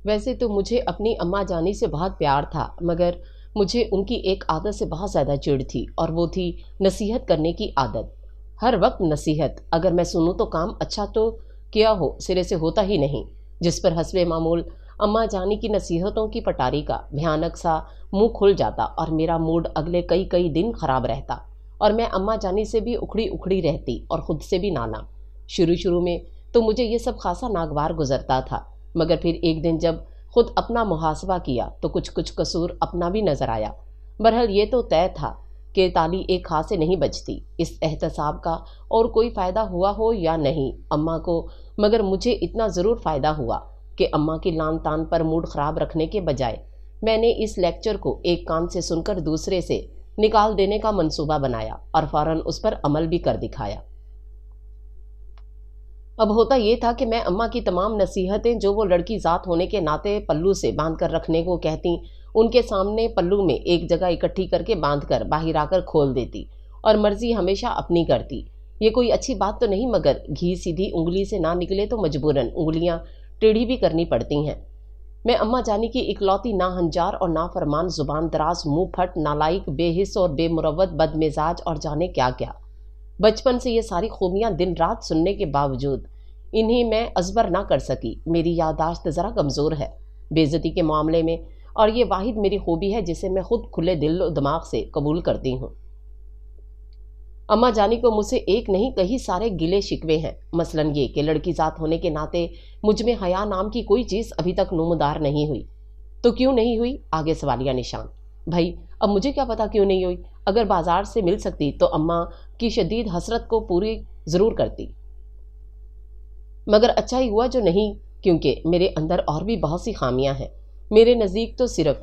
ویسے تو مجھے اپنی اماں جانی سے بہت پیار تھا، مگر مجھے ان کی ایک عادت سے بہت زیادہ چڑ تھی، اور وہ تھی نصیحت کرنے کی عادت۔ ہر وقت نصیحت، اگر میں سنوں تو کام اچھا تو کیا ہو سرے سے ہوتا ہی نہیں، جس پر حسب معمول اماں جانی کی نصیحتوں کی پٹاری کا بھیانک سا منہ کھل جاتا اور میرا موڈ اگلے کئی کئی دن خراب رہتا، اور میں اماں جانی سے بھی اکھڑی اکھڑی رہتی اور خود سے بھی نالا۔ شروع میں تو مجھے یہ سب خاصا ناگوار گزرتا تھا، مگر پھر ایک دن جب خود اپنا محاسبہ کیا تو کچھ قصور اپنا بھی نظر آیا۔ بہرحال یہ تو طے تھا کہ تالی ایک ہاتھ سے نہیں بجتی، اس احتساب کا اور کوئی فائدہ ہوا ہو یا نہیں اماں کو، مگر مجھے اتنا ضرور فائدہ ہوا کہ اماں کی لان تان پر موڈ خراب رکھنے کے بجائے میں نے اس لیکچر کو ایک کان سے سن کر دوسرے سے نکال دینے کا منصوبہ بنایا اور فوراً اس پر عمل بھی کر دکھایا۔ اب ہوتا یہ تھا کہ میں اماں کی تمام نصیحتیں جو وہ لڑکی ذات ہونے کے ناطے پلو سے باندھ کر رکھنے کو کہتی، ان کے سامنے پلو میں ایک جگہ اکٹھی کر کے باندھ کر باہر آ کر کھول دیتی اور مرضی ہمیشہ اپنی کرتی۔ یہ کوئی اچھی بات تو نہیں، مگر گھی سیدھی انگلی سے نہ نکلے تو مجبوراً انگلیاں ٹیڑھی بھی کرنی پڑتی ہیں۔ میں اماں جانی کی اکلوتی ناہنجار اور نافرمان زبان دراز، منہ پھٹ، نالائق، بے حس اور بے مروت، بد مزاج اور جانے کیا کیا۔ بچپن سے یہ ساری خوبیاں دن رات سننے کے باوجود انہیں میں ازبر نہ کر سکی۔ میری یادداشت ذرا کمزور ہے بے عزتی کے معاملے میں، اور یہ واحد میری خوبی ہے جسے میں خود کھلے دل و دماغ سے قبول کرتی ہوں۔ اماں جانی کو مجھ سے ایک نہیں کئی سارے گلے شکوے ہیں، مثلاً یہ کہ لڑکی ذات ہونے کے ناطے مجھ میں حیا نام کی کوئی چیز ابھی تک نمودار نہیں ہوئی۔ تو کیوں نہیں ہوئی؟ آگے سوالیہ نشان۔ بھائی اب مجھے کیا پتا کیوں نہیں ہوئی؟ اگر بازار سے مل سکتی تو اماں کی شدید حسرت کو پوری ضرور کرتی، مگر اچھا ہی ہوا جو نہیں، کیونکہ میرے اندر اور بھی بہت سی خامیاں ہیں۔ میرے نزدیک تو صرف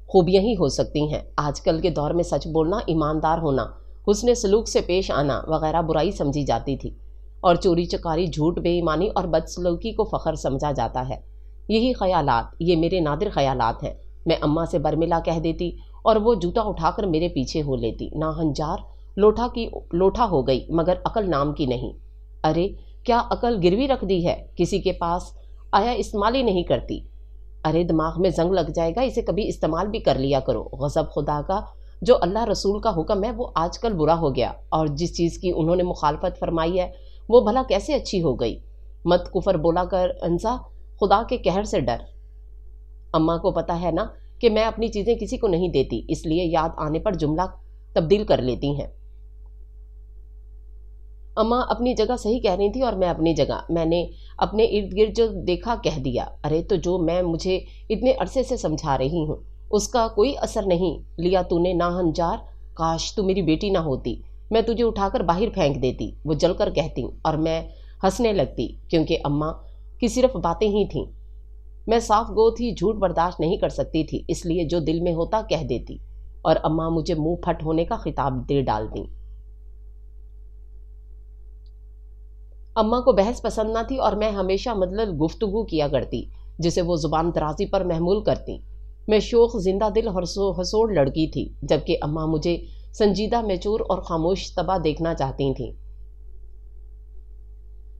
خوبیاں ہی ہو سکتی ہیں۔ آج کل کے دور میں سچ بولنا، ایماندار ہونا، حسن سلوک سے پیش آنا وغیرہ برائی سمجھی جاتی تھی، اور چوری چکاری، جھوٹ، بے ایمانی اور بدسلوکی کو فخر سمجھا جاتا ہے۔ یہی خیالات، یہ میرے نادر خیالات ہیں، میں اماں سے برملا کہہ دیتی اور وہ جوتا اٹھا کر میرے پیچھے ہو لیتی۔ ناہنجار لوٹا ہو گئی، مگر عقل نام کی نہیں۔ ارے کیا عقل گروی رکھ دی ہے، کسی کے پاس آیا استعمال ہی نہیں کرتی۔ ارے دماغ میں زنگ لگ جائے گا، اسے کبھی استعمال بھی کر لیا کرو۔ غضب خدا کا، جو اللہ رسول کا حکم ہے وہ آج کل برا ہو گیا، اور جس چیز کی انہوں نے مخالفت فرمائی ہے وہ بھلا کیسے اچھی ہو گئی۔ مت کفر بولا کر انزا، خدا کے قہر سے ڈر۔ اماں کو پتا ہے نا کہ میں اپنی چیزیں کسی کو نہیں دیتی، اس لیے یاد آنے پر جملہ تبدیل کر لیتی ہیں۔ اماں اپنی جگہ صحیح کہہ رہی تھی اور میں اپنی جگہ۔ میں نے اپنے ارد گرد جو دیکھا کہہ دیا۔ ارے تو جو میں مجھے اتنے عرصے سے سمجھا رہی ہوں اس کا کوئی اثر نہیں لیا تو نے ناہنجار؟ کاش تو میری بیٹی نہ ہوتی، میں تجھے اٹھا کر باہر پھینک دیتی، وہ جل کر کہتی، اور میں ہنسنے لگتی، کیونکہ اماں کی صرف باتیں ہی تھیں۔ میں صاف گو تھی، جھوٹ برداشت نہیں کر سکتی تھی، اس لیے جو دل میں ہوتا کہہ دیتی، اور اماں مجھے منہ پھٹ ہونے کا خطاب دے ڈالتی۔ اماں کو بحث پسند نہ تھی اور میں ہمیشہ مدلل گفتگو کیا کرتی جسے وہ زبان درازی پر محمول کرتی۔ میں شوخ، زندہ دل، حسوڑ لڑکی تھی، جبکہ اماں مجھے سنجیدہ، میچور اور خاموش طبع دیکھنا چاہتی تھیں۔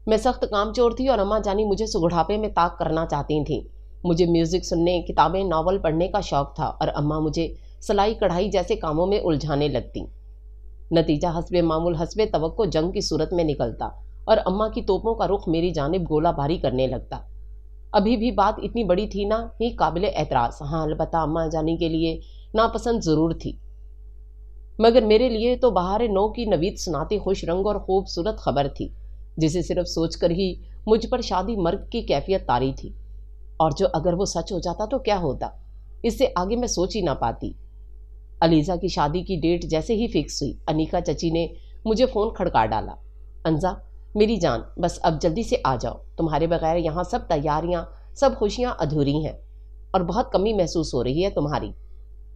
میں سخت کام چور تھی اور اماں جانی مجھے سگڑھاپے میں طاق کرنا چاہتی تھیں۔ مجھے میوزک سننے، کتابیں، ناول پڑھنے کا شوق تھا، اور اماں مجھے سلائی کڑھائی جیسے کاموں میں الجھانے لگتی۔ نتیجہ حسب معمول، حسب توقع جنگ کی صورت میں نکلتا، اور اماں کی توپوں کا رخ میری جانب گولہ باری کرنے لگتا۔ ابھی بھی بات اتنی بڑی تھی نہ ہی قابل اعتراض، ہاں البتہ اماں جانی کے لیے ناپسند ضرور تھی، مگر میرے لیے تو بہار نو کی نوید سناتی خوش رنگ اور خوبصورت خبر تھی، جسے صرف سوچ کر ہی مجھ پر شادی مرگ کی کیفیت طاری تھی، اور جو اگر وہ سچ ہو جاتا تو کیا ہوتا، اس سے آگے میں سوچ ہی نہ پاتی۔ علیزہ کی شادی کی ڈیٹ جیسے ہی فکس ہوئی، انیکا چچی نے مجھے فون کھڑکا ڈالا۔ انزا میری جان، بس اب جلدی سے آ جاؤ، تمہارے بغیر یہاں سب تیاریاں، سب خوشیاں ادھوری ہیں، اور بہت کمی محسوس ہو رہی ہے تمہاری،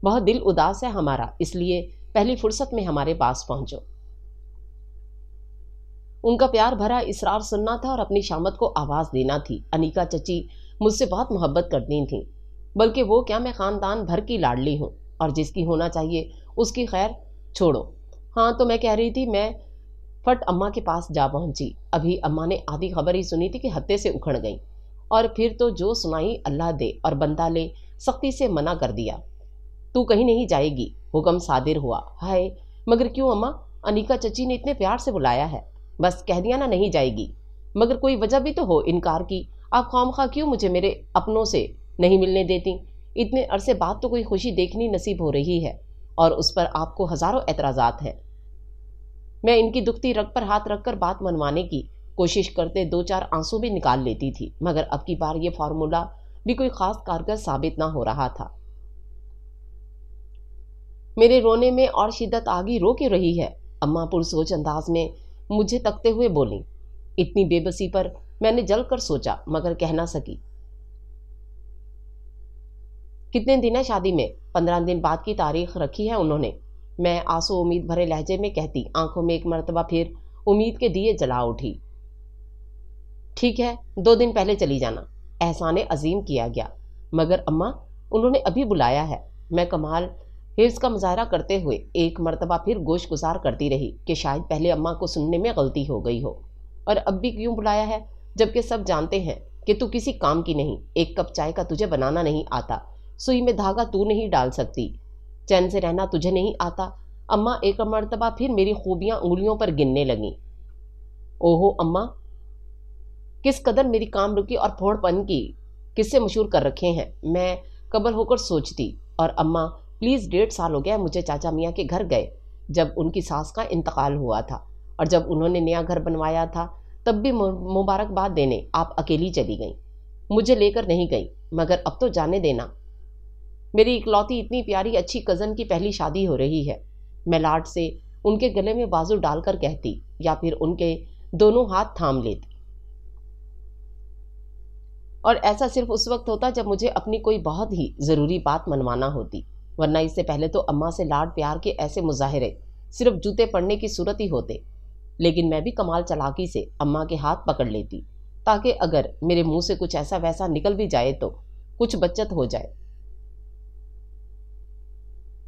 بہت دل اداس ہے ہمارا، اس لیے پہلی فرصت میں ہمارے پاس پہنچو۔ ان کا پیار بھرا اصرار سننا تھا اور اپنی شامت کو آواز دینا تھی۔ انیکا چچی مجھ سے بہت محبت کرتی تھیں، بلکہ وہ کیا، میں خاندان بھر کی لاڈلی ہوں، اور جس کی ہونا چاہیے اس کی خیر چھوڑو۔ ہاں تو میں کہہ رہی تھی، میں فٹ اماں کے پاس جا پہنچی۔ ابھی اماں نے آدھی خبر ہی سنی تھی کہ ہتے سے اکھڑ گئیں، اور پھر تو جو سنائی اللہ دے اور بندہ لے، سختی سے منع کر دیا۔ تو کہیں نہیں جائے گی، حکم صادر ہوا۔ ہائے مگر کیوں اماں؟ انیکا چچی نے اتنے پیار سے بلایا ہے، بس کہہ دیا نا نہیں جائے گی، مگر کوئی وجہ بھی تو ہو انکار کی۔ آپ خواہ کیوں مجھے میرے اپنوں سے نہیں ملنے دیتی؟ اتنے عرصے بعد تو کوئی خوشی دیکھنی نصیب ہو رہی ہے اور اس پر آپ کو ہزاروں اعتراضات ہیں۔ میں ان کی دکھتی رگ پر ہاتھ رکھ کر بات منوانے کی کوشش کرتے 2-4 آنسو بھی نکال لیتی تھی، مگر اب کی بار یہ فارمولہ بھی کوئی خاص کارگر ثابت نہ ہو رہا تھا۔ میرے رونے میں اور شدت آگی، رو کیوں رہی ہے؟ اماں پرسوچ انداز میں مجھے تکتے ہوئے بولیں۔ اتنی بے بسی پر میں نے جل کر سوچا مگر کہہ نہ سکی۔ کتنے دن ہے شادی میں؟ 15 دن بعد کی تاریخ رکھی ہے انہوں نے، میں آسو امید بھرے لہجے میں کہتی، آنکھوں میں ایک مرتبہ پھر امید کے دیے جلا اٹھی۔ ٹھیک ہے 2 دن پہلے چلی جانا، احسان عظیم کیا گیا، مگر اماں انہوں نے ابھی بلایا ہے۔ میں کمال حرص کا مظاہرہ کرتے ہوئے ایک مرتبہ پھر گوش گزار کرتی رہی کہ شاید پہلے اماں کو سننے میں غلطی ہو گئی ہو، اور اب بھی کیوں بلایا ہے جبکہ سب جانتے ہیں کہ تو کسی کام کی نہیں، ایک کپ چائے کا تجھے بنانا نہیں آتا، سوئی میں دھاگا تو نہیں ڈال سکتی، چین سے رہنا تجھے نہیں آتا۔ اماں ایک مرتبہ پھر میری خوبیاں انگلیوں پر گننے لگیں۔ اوہو اماں، کس قدر میری کام رکی اور پھوڑ پن کی قصے مشہور کر رکھے ہیں، میں قبل ہو کر سوچتی۔ اور اماں پلیز 1.5 سال ہو گیا مجھے چاچا میاں کے گھر گئے جب ان کی ساس کا انتقال ہوا تھا، اور جب انہوں نے نیا گھر بنوایا تھا تب بھی مبارکباد دینے آپ اکیلی چلی گئیں، مجھے لے کر نہیں گئیں، مگر اب تو جانے دینا۔ میری اکلوتی اتنی پیاری اچھی کزن کی پہلی شادی ہو رہی ہے، میں لاڈ سے ان کے گلے میں بازو ڈال کر کہتی یا پھر ان کے دونوں ہاتھ تھام لیتی، اور ایسا صرف اس وقت ہوتا جب مجھے اپنی کوئی بہت ہی ضروری بات منوانا ہوتی، ورنہ اس سے پہلے تو اماں سے لاڈ پیار کے ایسے مظاہرے صرف جوتے پڑنے کی صورت ہی ہوتے۔ لیکن میں بھی کمال چلاکی سے اماں کے ہاتھ پکڑ لیتی تاکہ اگر میرے منہ سے کچھ ایسا ویسا نکل بھی جائے تو کچھ بچت ہو جائے۔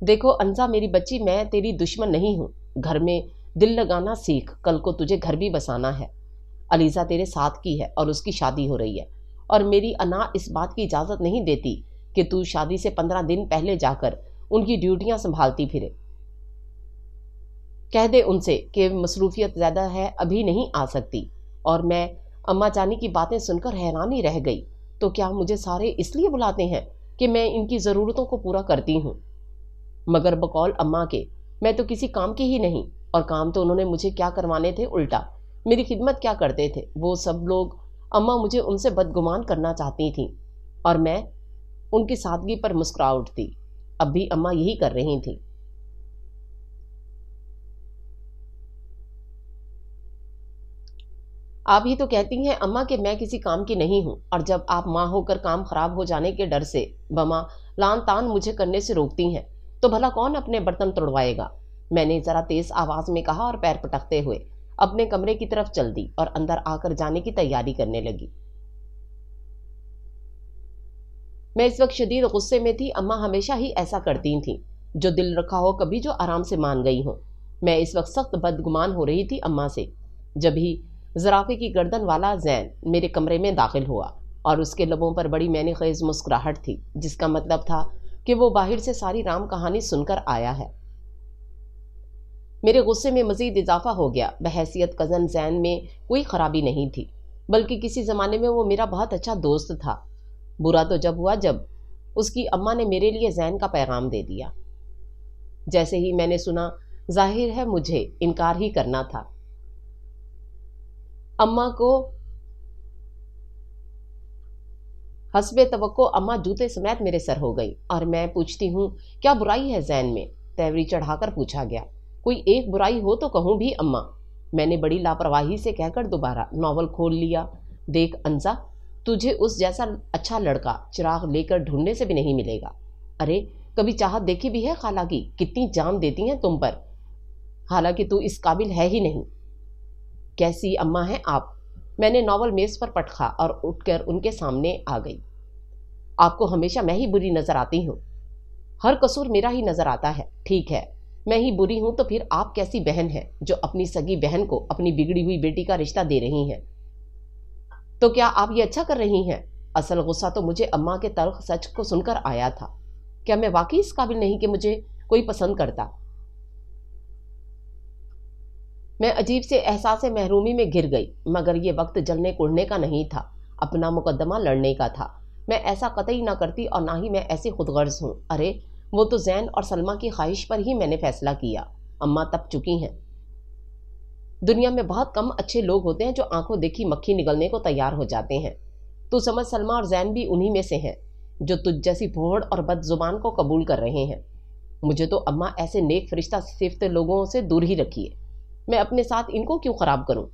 دیکھو انزا میری بچی، میں تیری دشمن نہیں ہوں، گھر میں دل لگانا سیکھ، کل کو تجھے گھر بھی بسانا ہے۔ علیزہ تیرے ساتھ کی ہے اور اس کی شادی ہو رہی ہے، اور میری انا اس بات کی اجازت نہیں دیتی کہ تو شادی سے 15 دن پہلے جا کر ان کی ڈیوٹیاں سنبھالتی پھرے۔ کہہ دے ان سے کہ مصروفیت زیادہ ہے، ابھی نہیں آ سکتی۔ اور میں اماں جانی کی باتیں سن کر حیران ہی رہ گئی، تو کیا مجھے سارے اس لیے بلاتے ہیں کہ میں ان کی ضرورتوں کو پورا کرتی ہوں؟ مگر بقول اماں کے میں تو کسی کام کی ہی نہیں، اور کام تو انہوں نے مجھے کیا کروانے تھے، الٹا میری خدمت کیا کرتے تھے وہ سب لوگ۔ اماں مجھے ان سے بدگمان کرنا چاہتی تھیں اور میں ان کی سادگی پر مسکرا اٹھتی۔ اب بھی اماں یہی کر رہی تھیں۔ آپ ہی تو کہتی ہیں اماں کہ میں کسی کام کی نہیں ہوں، اور جب آپ ماں ہو کر کام خراب ہو جانے کے ڈر سے بما لان تان مجھے کرنے سے روکتی ہیں تو بھلا کون اپنے برتن توڑوائے گا؟ میں نے ذرا تیز آواز میں کہا اور پیر پٹکتے ہوئے اپنے کمرے کی طرف چل دی اور اندر آ کر جانے کی تیاری کرنے لگی۔ میں اس وقت شدید غصے میں تھی۔ اماں ہمیشہ ہی ایسا کرتی تھیں، جو دل رکھا ہو کبھی جو آرام سے مان گئی ہوں۔ میں اس وقت سخت بدگمان ہو رہی تھی اماں سے، جب ہی زرافے کی گردن والا زین میرے کمرے میں داخل ہوا، اور اس کے لبوں پر بڑی معنی خیز مسکراہٹ تھی، جس کا مطلب تھا کہ وہ باہر سے ساری رام کہانی سن کر آیا ہے۔ میرے غصے میں مزید اضافہ ہو گیا۔ بحیثیت کزن زین میں کوئی خرابی نہیں تھی، بلکہ کسی زمانے میں وہ میرا بہت اچھا دوست تھا۔ برا تو جب ہوا جب اس کی اماں نے میرے لیے زین کا پیغام دے دیا۔ جیسے ہی میں نے سنا، ظاہر ہے مجھے انکار ہی کرنا تھا۔ اماں کو حسب توقع اماں جوتے سمیت میرے سر ہو گئی، اور میں پوچھتی ہوں کیا برائی ہے زین میں؟ تیوری چڑھا کر پوچھا گیا۔ کوئی ایک برائی ہو تو کہوں بھی اماں، میں نے بڑی لاپرواہی سے کہہ کر دوبارہ ناول کھول لیا۔ دیکھ انزا، تجھے اس جیسا اچھا لڑکا چراغ لے کر ڈھونڈنے سے بھی نہیں ملے گا۔ ارے کبھی چاہت دیکھی بھی ہے خالہ کی؟ کتنی جان دیتی ہیں تم پر، حالانکہ تو اس قابل ہے ہی نہیں۔ کیسی اماں ہیں آپ؟ میں نے ناول میز پر پٹخا اور اٹھ کر ان کے سامنے آ گئی۔ آپ کو ہمیشہ میں ہی بری نظر آتی ہوں، ہر قصور میرا ہی نظر آتا ہے۔ ٹھیک ہے میں ہی بری ہوں تو پھر آپ کیسی بہن ہیں جو اپنی سگی بہن کو اپنی بگڑی ہوئی بیٹی کا رشتہ دے رہی ہیں؟ تو کیا آپ یہ اچھا کر رہی ہیں؟ اصل غصہ تو مجھے اماں کے تلخ سچ کو سن کر آیا تھا. کیا میں واقعی اس قابل نہیں کہ مجھے کوئی پسند کرتا؟ میں عجیب سے احساس محرومی میں گر گئی، مگر یہ وقت جلنے کوڑنے کا نہیں تھا، اپنا مقدمہ لڑنے کا تھا. میں ایسا قطعی نہ کرتی اور نہ ہی میں ایسی خود غرض ہوں. ارے وہ تو زین اور سلمہ کی خواہش پر ہی میں نے فیصلہ کیا. اماں تپ چکی ہیں. دنیا میں بہت کم اچھے لوگ ہوتے ہیں جو آنکھوں دیکھی مکھی نگلنے کو تیار ہو جاتے ہیں. تو سمجھ سلمہ اور زین بھی انہی میں سے ہیں جو تجھ جیسی بھوڑ اور بد زبان کو قبول کر رہے ہیں. مجھے تو اماں ایسے نیک فرشتہ صفت لوگوں سے دور ہی رکھیے. میں اپنے ساتھ ان کو کیوں خراب کروں؟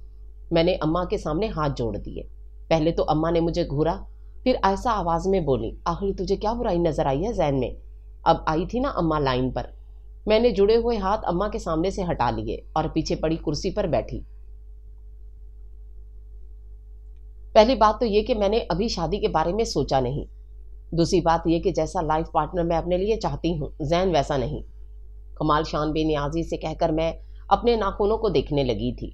میں نے اماں کے سامنے ہاتھ جوڑ دیے. پہلے تو اماں نے مجھے گھورا، پھر ایسا آواز میں بولی، آخر تجھے کیا برائی نظر آئی ہے زین میں؟ اب آئی تھی نا اماں لائن پر. میں نے جڑے ہوئے ہاتھ اماں کے سامنے سے ہٹا لیے اور پیچھے پڑی کرسی پر بیٹھی. پہلی بات تو یہ کہ میں نے ابھی شادی کے بارے میں سوچا نہیں. دوسری بات یہ کہ جیسا لائف پارٹنر میں اپنے لیے چاہتی ہوں زین ویسا نہیں. کمال شان بے نیازی سے کہہ کر میں اپنے ناخنوں کو دیکھنے لگی تھی.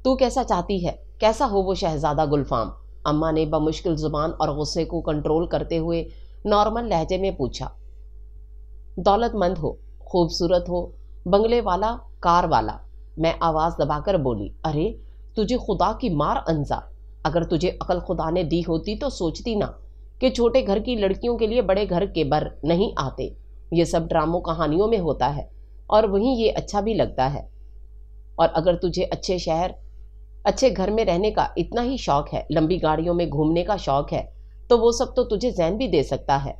تو کیسا چاہتی ہے؟ کیسا ہو وہ شہزادہ گلفام؟ اماں نے بمشکل زبان اور غصے کو کنٹرول کرتے ہوئے نارمل لہجے میں پوچھا. دولت مند ہو، خوبصورت ہو، بنگلے والا، کار والا. میں آواز دبا کر بولی، ارے تجھے خدا کی مار انزا، اگر تجھے عقل خدا نے دی ہوتی تو سوچتی نا کہ چھوٹے گھر کی لڑکیوں کے لیے بڑے گھر کے بر نہیں آتے. یہ سب ڈراموں کہانیوں میں ہوتا ہے اور وہیں یہ اچھا بھی لگتا ہے. اور اگر تجھے اچھے شہر اچھے گھر میں رہنے کا اتنا ہی شوق ہے، لمبی گاڑیوں میں گھومنے کا شوق ہے، تو وہ سب تو تجھے زین بھی دے سکتا ہے.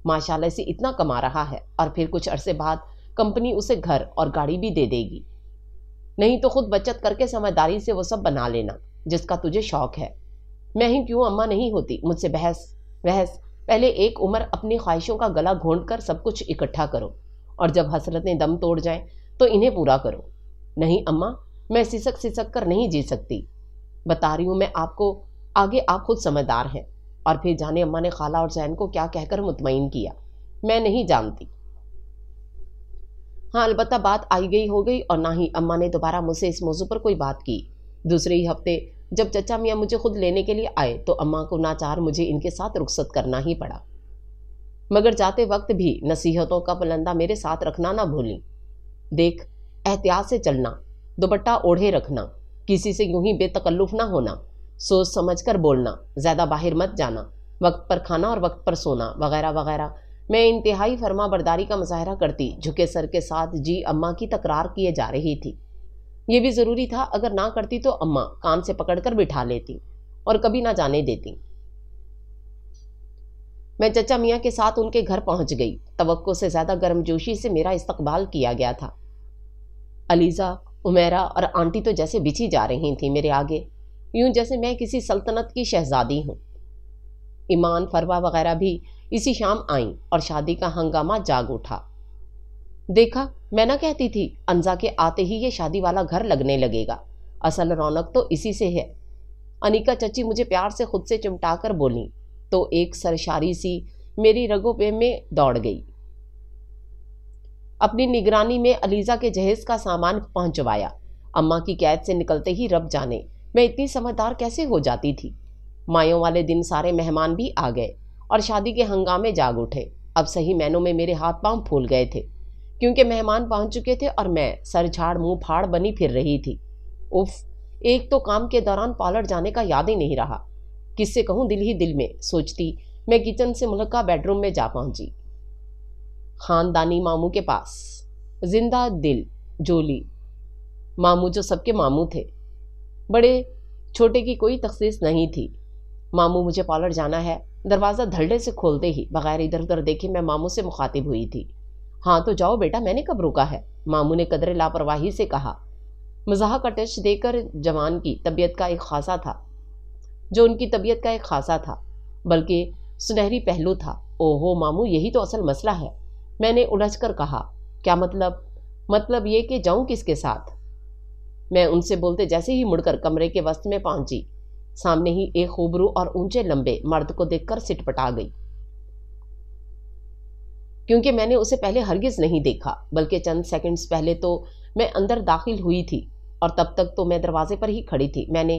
ماشاءاللہ سے اتنا کما رہا ہے اور پھر کچھ عرصے بعد کمپنی اسے گھر اور گاڑی بھی دے دے گی. نہیں تو خود بچت کر کے سمجھداری سے وہ سب بنا لینا جس کا تجھے شوق ہے. میں ہی کیوں اماں نہیں ہوتی مجھ سے بحث. پہلے ایک عمر اپنی خواہشوں کا گلا گھونٹ کر سب کچھ اکٹھا کرو اور جب حسرتیں دم توڑ جائیں تو انہیں پورا کرو. نہیں اماں، میں سسک کر نہیں جی سکتی. بتا رہی ہوں میں آپ کو، آگے آپ خود سمجھدار ہیں. اور پھر جانے اماں نے خالہ اور زین کو کیا کہہ کر مطمئن کیا، میں نہیں جانتی. ہاں البتہ بات آئی گئی ہو گئی اور نہ ہی اماں نے دوبارہ مجھ سے اس موضوع پر کوئی بات کی. دوسرے ہی ہفتے جب چچا میاں مجھے خود لینے کے لیے آئے تو اماں کو ناچار مجھے ان کے ساتھ رخصت کرنا ہی پڑا. مگر جاتے وقت بھی نصیحتوں کا پلندہ میرے ساتھ رکھنا نہ بھولیں. دیکھ، احتیاط سے چلنا، دوپٹہ اوڑھے رکھنا، کسی سے یوں ہی بے تکلف نہ ہونا، سوچ سمجھ کر بولنا، زیادہ باہر مت جانا، وقت پر کھانا اور وقت پر سونا، وغیرہ وغیرہ. میں انتہائی فرما برداری کا مظاہرہ کرتی، جھکے سر کے ساتھ جی اماں کی تکرار کیے جا رہی تھی. یہ بھی ضروری تھا، اگر نہ کرتی تو اماں کان سے پکڑ کر بٹھا لیتی اور کبھی نہ جانے دیتی. میں چچا میاں کے ساتھ ان کے گھر پہنچ گئی. توقع سے زیادہ گرم جوشی سے میرا استقبال کیا گیا تھا. علیزہ، عمیرہ اور آنٹی تو جیسے بچھی جا رہی تھیں میرے آگے، یوں جیسے میں کسی سلطنت کی شہزادی ہوں. ایمان، فروا وغیرہ بھی اسی شام آئیں اور شادی کا ہنگامہ جاگ اٹھا. دیکھا، میں نہ کہتی تھی انزا کے آتے ہی یہ شادی والا گھر لگنے لگے گا. اصل رونق تو اسی سے ہے. انیکا چچی مجھے پیار سے خود سے چمٹا کر بولیں تو ایک سرشاری سی میری رگوں پہ میں دوڑ گئی. اپنی نگرانی میں علیزہ کے جہیز کا سامان پہنچوایا. اماں کی قید سے نکلتے ہی رب جانے میں اتنی سمجھدار کیسے ہو جاتی تھی. مایوں والے دن سارے مہمان بھی آ گئے اور شادی کے ہنگامے جاگ اٹھے. اب صحیح معنوں میں میرے ہاتھ پاؤں پھول گئے تھے کیونکہ مہمان پہنچ چکے تھے اور میں سر جھاڑ منہ پھاڑ بنی پھر رہی تھی. اف، ایک تو کام کے دوران پارلر جانے کا یاد ہی نہیں رہا. کس سے کہوں دل ہی دل میں سوچتی میں کچن سے ملکہ بیڈ روم میں جا پہنچی. خاندانی ماموں کے پاس زندہ دل جولی ماموں جو سب کے ماموں تھے، بڑے چھوٹے کی کوئی تخصیص نہیں تھی. ماموں مجھے پارلر جانا ہے. دروازہ دھڑے سے کھولتے ہی بغیر ادھر ادھر دیکھے میں ماموں سے مخاطب ہوئی تھی. ہاں تو جاؤ بیٹا، میں نے کب روکا ہے، ماموں نے قدر لاپرواہی سے کہا. مزاح کا ٹچ دے کر جوان کی طبیعت کا ایک خاصا تھا، جو ان کی طبیعت کا ایک خاصا تھا، بلکہ سنہری پہلو تھا. اوہو ماموں، یہی تو اصل مسئلہ ہے، میں نے الجھ کر کہا. کیا مطلب؟ مطلب یہ کہ جاؤں کس کے ساتھ؟ میں ان سے بولتے جیسے ہی مڑ کر کمرے کے وسط میں پہنچی، سامنے ہی ایک خوبرو اور اونچے لمبے مرد کو دیکھ کر سٹ پٹا گئی، کیونکہ میں نے اسے پہلے ہرگز نہیں دیکھا، بلکہ چند سیکنڈز پہلے تو میں اندر داخل ہوئی تھی اور تب تک تو میں دروازے پر ہی کھڑی تھی. میں نے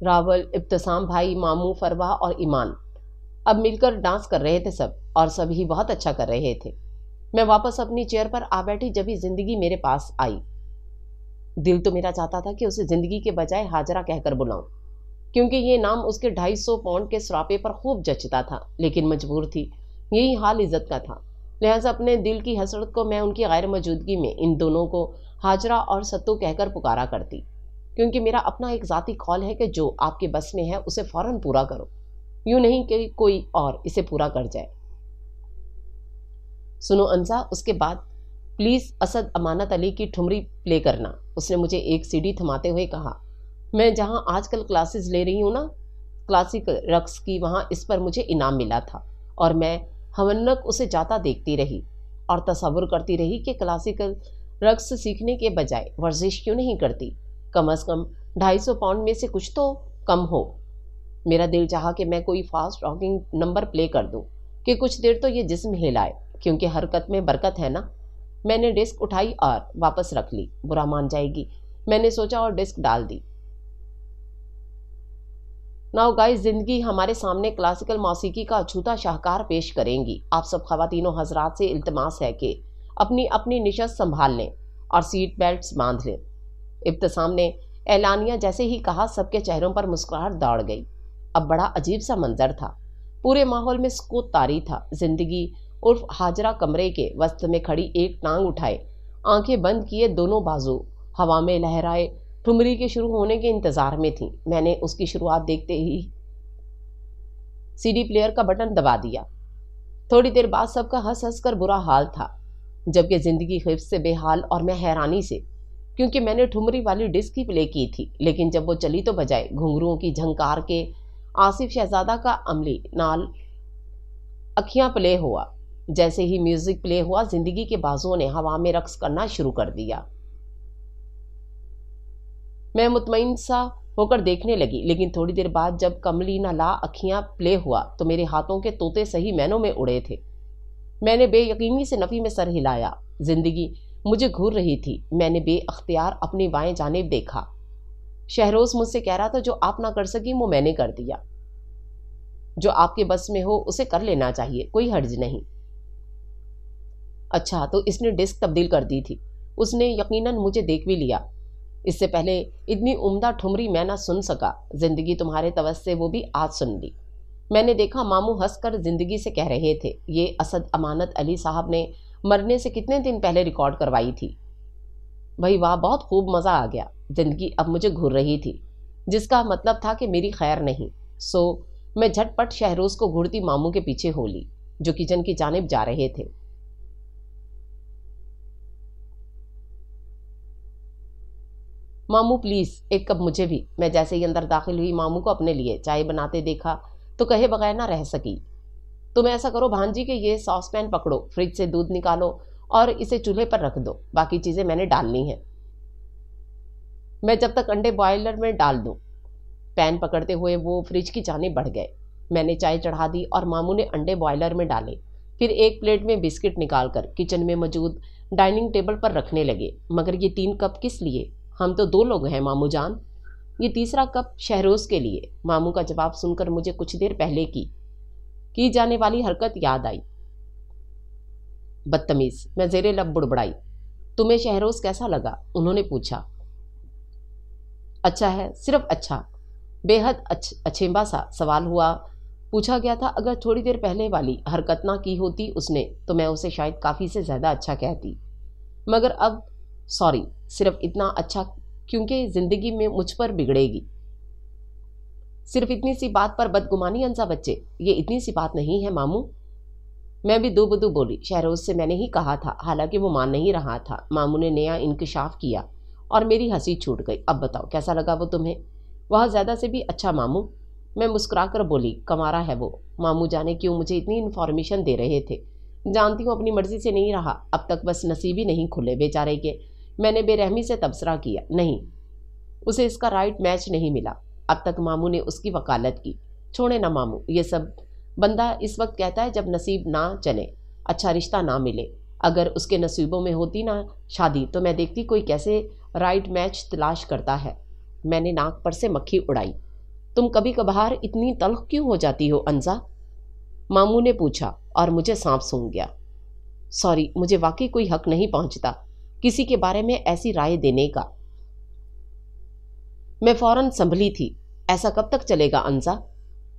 راول، ابتسام بھائی، ماموں، فروا اور ایمان اب مل کر ڈانس کر رہے تھے سب، اور سبھی بہت اچھا کر رہے تھے۔ میں واپس اپنی چیئر پر آ بیٹھی جب ہی زندگی میرے پاس آئی۔ دل تو میرا چاہتا تھا کہ اسے زندگی کے بجائے ہاجرہ کہہ کر بلاؤں، کیونکہ یہ نام اس کے 250 پاؤنڈ کے سراپے پر خوب جچتا تھا، لیکن مجبور تھی، یہی حال عزت کا تھا۔ لہٰذا اپنے دل کی حسرت کو میں ان کی غیر موجودگی میں ان دونوں کو ہاجرہ اور ستو کہہ کر پکارا کرتی، کیونکہ میرا اپنا ایک ذاتی قول ہے کہ جو آپ کے بس میں ہے اسے فوراً پورا کرو، یوں نہیں کہ کوئی اور اسے پورا کر جائے۔ سنو انزا، اس کے بعد پلیز اسد امانت علی کی ٹھمری پلے کرنا، اس نے مجھے ایک CD تھماتے ہوئے کہا۔ میں جہاں آج کل کلاسز لے رہی ہوں نا کلاسیکل رقص کی، وہاں اس پر مجھے انعام ملا تھا، اور میں ہونک اسے جاتا دیکھتی رہی اور تصور کرتی رہی کہ کلاسیکل رقص سیکھنے کے بجائے ورزش کیوں نہیں کرتی، کم از کم 250 پاؤنڈ میں سے کچھ تو کم ہو۔ میرا دل چاہا کہ میں کوئی فاسٹ راکنگ نمبر پلے کر دوں کہ کچھ دیر تو یہ جسم ہلائے، کیونکہ حرکت میں برکت ہے نا۔ میں نے ڈسک اٹھائی اور واپس رکھ لی، برا مان جائے گی میں نے سوچا، اور ڈسک ڈال دی۔ ناؤ گائز، زندگی ہمارے سامنے کلاسیکل موسیقی کا اچھوتا شاہکار پیش کریں گی۔ آپ سب خواتین و حضرات سے التماس ہے کہ اپنی اپنی نشست سنبھال لیں اور سیٹ بیلٹس باندھ لیں۔ ابتسام نے اعلانیہ جیسے ہی کہا، سب کے چہروں پر مسکراہٹ دوڑ گئی۔ اب بڑا عجیب سا منظر تھا، پورے ماحول میں سکوت طاری تھا۔ زندگی عرف ہاجرہ کمرے کے وسط میں کھڑی ایک ٹانگ اٹھائے، آنکھیں بند کیے دونوں بازو ہوا میں لہرائے ٹھمری کے شروع ہونے کے انتظار میں تھی۔ میں نے اس کی شروعات دیکھتے ہی CD پلیئر کا بٹن دبا دیا۔ تھوڑی دیر بعد سب کا ہنس ہنس کر برا حال تھا، جبکہ زندگی حفظ سے بے حال اور میں حیرانی سے، کیونکہ میں نے ٹھمری والی ڈسک ہی پلے کی تھی، لیکن جب وہ چلی تو بجائے گھنگروؤں کی جھنکار کے آصف شہزادہ کا عملی نال اکھیاں پلے ہوا۔ جیسے ہی میوزک پلے ہوا، زندگی کے بازوؤں نے ہوا میں رقص کرنا شروع کر دیا۔ میں مطمئن سا ہو کر دیکھنے لگی، لیکن تھوڑی دیر بعد جب کملی نہ لا اکھیاں پلے ہوا تو میرے ہاتھوں کے طوطے صحیح معنوں میں اڑے تھے۔ میں نے بے یقینی سے نفی میں سر ہلایا۔ زندگی مجھے گھور رہی تھی۔ میں نے بے اختیار اپنی بائیں جانب دیکھا۔ شہروز مجھ سے کہہ رہا تھا، جو آپ نہ کر سکی وہ میں نے کر دیا، جو آپ کے بس میں ہو اسے کر لینا چاہیے، کوئی حرج نہیں۔ اچھا، تو اس نے ڈسک تبدیل کر دی تھی، اس نے یقیناً مجھے دیکھ بھی لیا۔ اس سے پہلے اتنی عمدہ ٹھمری میں نہ سن سکا۔ زندگی تمہارے توسط سے وہ بھی آج سن لی۔ میں نے دیکھا ماموں ہنس کر زندگی سے کہہ رہے تھے، یہ اسد امانت علی صاحب نے مرنے سے کتنے دن پہلے ریکارڈ کروائی تھی۔ بھائی واہ، بہت خوب، مزہ آ گیا۔ زندگی اب مجھے گھور رہی تھی، جس کا مطلب تھا کہ میری خیر نہیں۔ سو میں جھٹ پٹ شہروز کو گھڑتی ماموں کے پیچھے ہو لی، جو کچن کی جانب جا رہے تھے۔ ماموں پلیز ایک کپ مجھے بھی۔ میں جیسے ہی اندر داخل ہوئی ماموں کو اپنے لیے چائے بناتے دیکھا تو کہے بغیر نہ رہ سکی۔ تم ایسا کرو بھانجی کہ یہ ساس پین پکڑو، فریج سے دودھ نکالو اور اسے چولہے پر رکھ دو، باقی چیزیں میں نے ڈالنی ہیں۔ میں جب تک انڈے بوائلر میں ڈال دوں۔ پین پکڑتے ہوئے وہ فریج کی جانب بڑھ گئے۔ میں نے چائے چڑھا دی اور ماموں نے انڈے بوائلر میں ڈالے، پھر ایک پلیٹ میں بسکٹ نکال کر کچن میں موجود ڈائننگ ٹیبل پر رکھنے لگے۔ مگر یہ 3 کپ کس لیے؟ ہم تو 2 لوگ ہیں ماموں جان۔ یہ تیسرا کپ شہروز کے لیے۔ ماموں کا جواب سن کر مجھے کچھ دیر پہلے کی جانے والی حرکت یاد آئی۔ بدتمیز، میں زیر لب بڑبڑائی۔ تمہیں شہروز کیسا لگا؟ انہوں نے پوچھا۔ اچھا ہے، صرف اچھا، بے حد اچھیمبا سا سوال پوچھا گیا تھا۔ اگر تھوڑی دیر پہلے والی حرکت نہ کی ہوتی اس نے تو میں اسے شاید کافی سے زیادہ اچھا کہتی، مگر اب سوری، صرف اتنا اچھا کیونکہ زندگی میں مجھ پر بگڑے گی۔ صرف اتنی سی بات پر بدگمانی انسا بچے، یہ اتنی سی بات نہیں ہے ماموں۔ میں بھی دو بدو بولی، شہروز سے میں نے ہی کہا تھا، حالانکہ وہ مان نہیں رہا تھا۔ ماموں نے نیا انکشاف کیا اور میری ہنسی چھوٹ گئی۔ اب بتاؤ کیسا لگا وہ تمہیں؟ وہاں زیادہ سے بھی اچھا ماموں، میں مسکرا کر بولی۔ کمارا ہے وہ۔ ماموں جانے کیوں مجھے اتنی انفارمیشن دے رہے تھے۔ جانتی ہوں اپنی مرضی سے نہیں رہا، اب تک بس نصیب ہی نہیں کھلے بیچارے کے۔ میں نے بے رحمی سے تبصرہ کیا، نہیں، اسے اس کا رائٹ میچ نہیں ملا اب تک۔ ماموں نے اس کی وکالت کی۔ چھوڑے نہ ماموں، یہ سب بندہ اس وقت کہتا ہے جب نصیب نہ چلے، اچھا رشتہ نہ ملے۔ اگر اس کے نصیبوں میں ہوتی نا شادی تو میں دیکھتی کوئی کیسے رائٹ میچ تلاش کرتا ہے۔ میں نے ناک پر سے مکھی اڑائی۔ تم کبھی کبھار اتنی تلخ کیوں ہو جاتی ہو انزا؟ ماموں نے پوچھا اور مجھے سانپ سونگھ گیا۔ سوری، مجھے واقعی کوئی حق نہیں پہنچتا کسی کے بارے میں ایسی رائے دینے کا۔ میں فوراً سنبھلی تھی۔ ایسا کب تک چلے گا انزا؟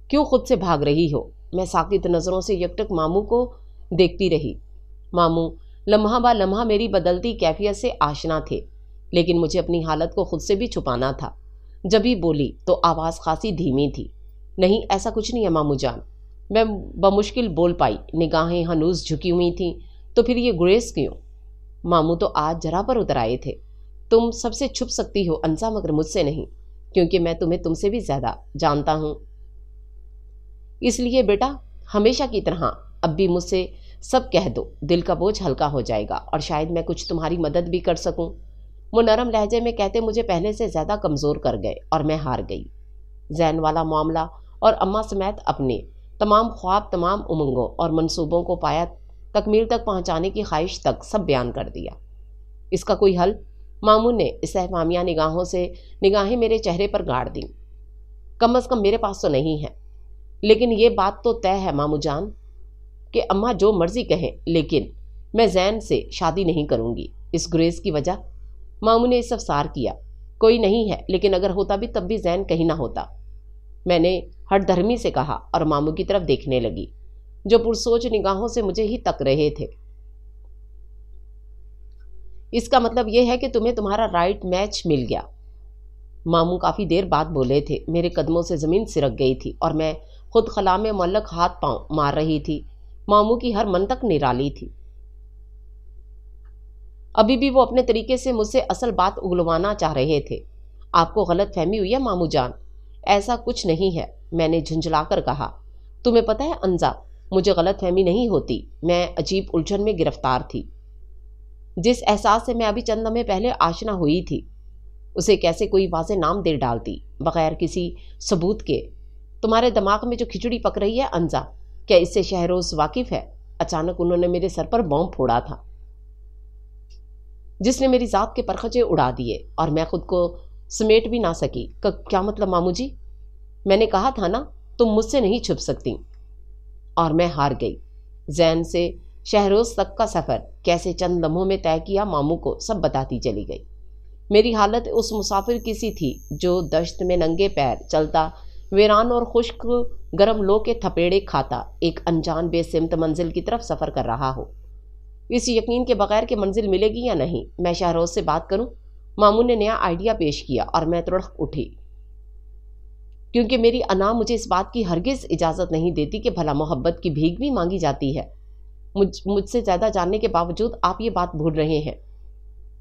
کیوں خود سے بھاگ رہی ہو؟ میں ساکت نظروں سے یکٹک ماموں کو دیکھتی رہی۔ ماموں لمحہ با لمحہ میری بدلتی کیفیت سے آشنا تھے، لیکن مجھے اپنی حالت کو خود سے بھی چھپانا تھا۔ جب ہی بولی تو آواز خاصی دھیمی تھی۔ نہیں، ایسا کچھ نہیں ہے ماموں جان۔ میں بمشکل بول پائی، نگاہیں ہنوز جھکی ہوئی تھیں۔ تو پھر یہ گریز کیوں؟ ماموں تو آج جرا پر اتر آئے تھے۔ تم سب سے چھپ سکتی ہو انزا، مگر مجھ سے نہیں، کیونکہ میں تمہیں تم سے بھی زیادہ جانتا ہوں۔ اس لیے بیٹا، ہمیشہ کی طرح اب بھی مجھ سے سب کہہ دو، دل کا بوجھ ہلکا ہو جائے گا اور شاید میں کچھ تمہاری مدد بھی کر سکوں۔ وہ نرم لہجے میں کہتے مجھے پہلے سے زیادہ کمزور کر گئے اور میں ہار گئی۔ زین والا معاملہ اور اماں سمیت اپنے تمام خواب، تمام امنگوں اور منصوبوں کو پایا تکمیل تک پہنچانے کی خواہش تک سب بیان کر دیا۔ اس کا کوئی حل؟ ماموں نے استفہامیہ نگاہوں سے نگاہیں میرے چہرے پر گاڑ دیں۔ کم از کم میرے پاس تو نہیں ہے، لیکن یہ بات تو طے ہے ماموں جان کہ اماں جو مرضی کہیں، لیکن میں زین سے شادی نہیں کروں گی۔ اس گریز کی وجہ؟ ماموں نے استفسار کیا۔ کوئی نہیں ہے، لیکن اگر ہوتا بھی تب بھی زین کہیں نہ ہوتا، میں نے ہٹ دھرمی سے کہا اور ماموں کی طرف دیکھنے لگی، جو پرسوچ نگاہوں سے مجھے ہی تک رہے تھے۔ اس کا مطلب یہ ہے کہ تمہیں تمہارا رائٹ میچ مل گیا۔ ماموں کافی دیر بعد بولے تھے۔ میرے قدموں سے زمین سرک گئی تھی اور میں خود خلا میں معلق ہاتھ پاؤں مار رہی تھی۔ ماموں کی ہر منطق نرالی تھی۔ ابھی بھی وہ اپنے طریقے سے مجھ سے اصل بات اگلوانا چاہ رہے تھے۔ آپ کو غلط فہمی ہوئی ہے ماموں جان، ایسا کچھ نہیں ہے، میں نے جھنجھلا کر کہا۔ تمہیں پتہ ہے انزا، مجھے غلط فہمی نہیں ہوتی، میں عجیب الجھن میں گرفتار تھی۔ جس احساس سے میں ابھی چند لمحے پہلے آشنا ہوئی تھی، اسے کیسے کوئی واضح نام دے ڈالتی بغیر کسی ثبوت کے۔ تمہارے دماغ میں جو کھچڑی پک رہی ہے انزا، کیا اس سے شہروز واقف ہے؟ اچانک انہوں نے میرے سر پر بم پھوڑا تھا، جس نے میری ذات کے پرخچے اڑا دیے اور میں خود کو سمیٹ بھی نہ سکی۔ کیا مطلب ماموں جی؟ میں نے کہا تھا نا، تم مجھ سے نہیں چھپ سکتی۔ اور میں ہار گئی۔ زین سے شہروز تک کا سفر کیسے چند لمحوں میں طے کیا، ماموں کو سب بتاتی چلی گئی۔ میری حالت اس مسافر کی سی تھی جو دشت میں ننگے پیر چلتا، ویران اور خشک گرم لو کے تھپیڑے کھاتا ایک انجان بے سمت منزل کی طرف سفر کر رہا ہو، اس یقین کے بغیر کہ منزل ملے گی یا نہیں۔ میں شہروز سے بات کروں؟ ماموں نے نیا آئیڈیا پیش کیا اور میں تڑق اٹھی، کیونکہ میری انا مجھے اس بات کی ہرگز اجازت نہیں دیتی کہ بھلا محبت کی بھیک بھی مانگی جاتی ہے۔ مجھ سے زیادہ جاننے کے باوجود آپ یہ بات بھول رہے ہیں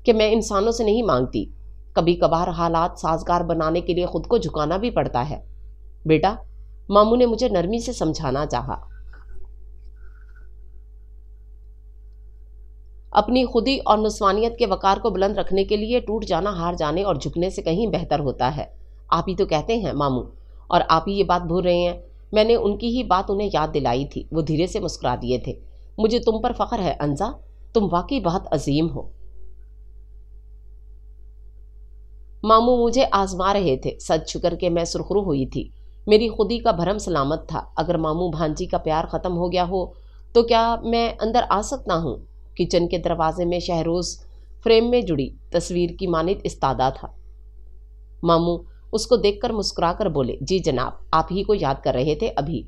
کہ میں انسانوں سے نہیں مانگتی، کبھی کبھار حالات سازگار بنانے کے لیے خود کو جھکانا بھی پڑتا ہے بیٹا، ماموں نے مجھے نرمی سے سمجھانا چاہا۔ اپنی خودی اور نسوانیت کے وقار کو بلند رکھنے کے لیے ٹوٹ جانا ہار جانے اور جھکنے سے کہیں بہتر ہوتا ہے۔ آپ ہی تو کہتے ہیں ماموں، اور آپ ہی یہ بات بھول رہے ہیں۔ میں نے ان کی ہی بات انہیں یاد دلائی تھی۔ وہ دھیرے سے مسکرا دیے تھے۔ مجھے تم پر فخر ہے انزا، تم واقعی بہت عظیم ہو۔ ماموں مجھے آزما رہے تھے، سچ شکر کہ میں سرخرو ہوئی تھی۔ میری خودی کا بھرم سلامت تھا۔ اگر ماموں بھانجی کا پیار ختم ہو گیا ہو تو کیا میں اندر آ سکتا ہوں؟ کچن کے دروازے میں شہروز فریم میں جڑی تصویر کی مانند استادہ تھا۔ ماموں اس کو دیکھ کر مسکرا کر بولے، جی جناب، آپ ہی کو یاد کر رہے تھے ابھی۔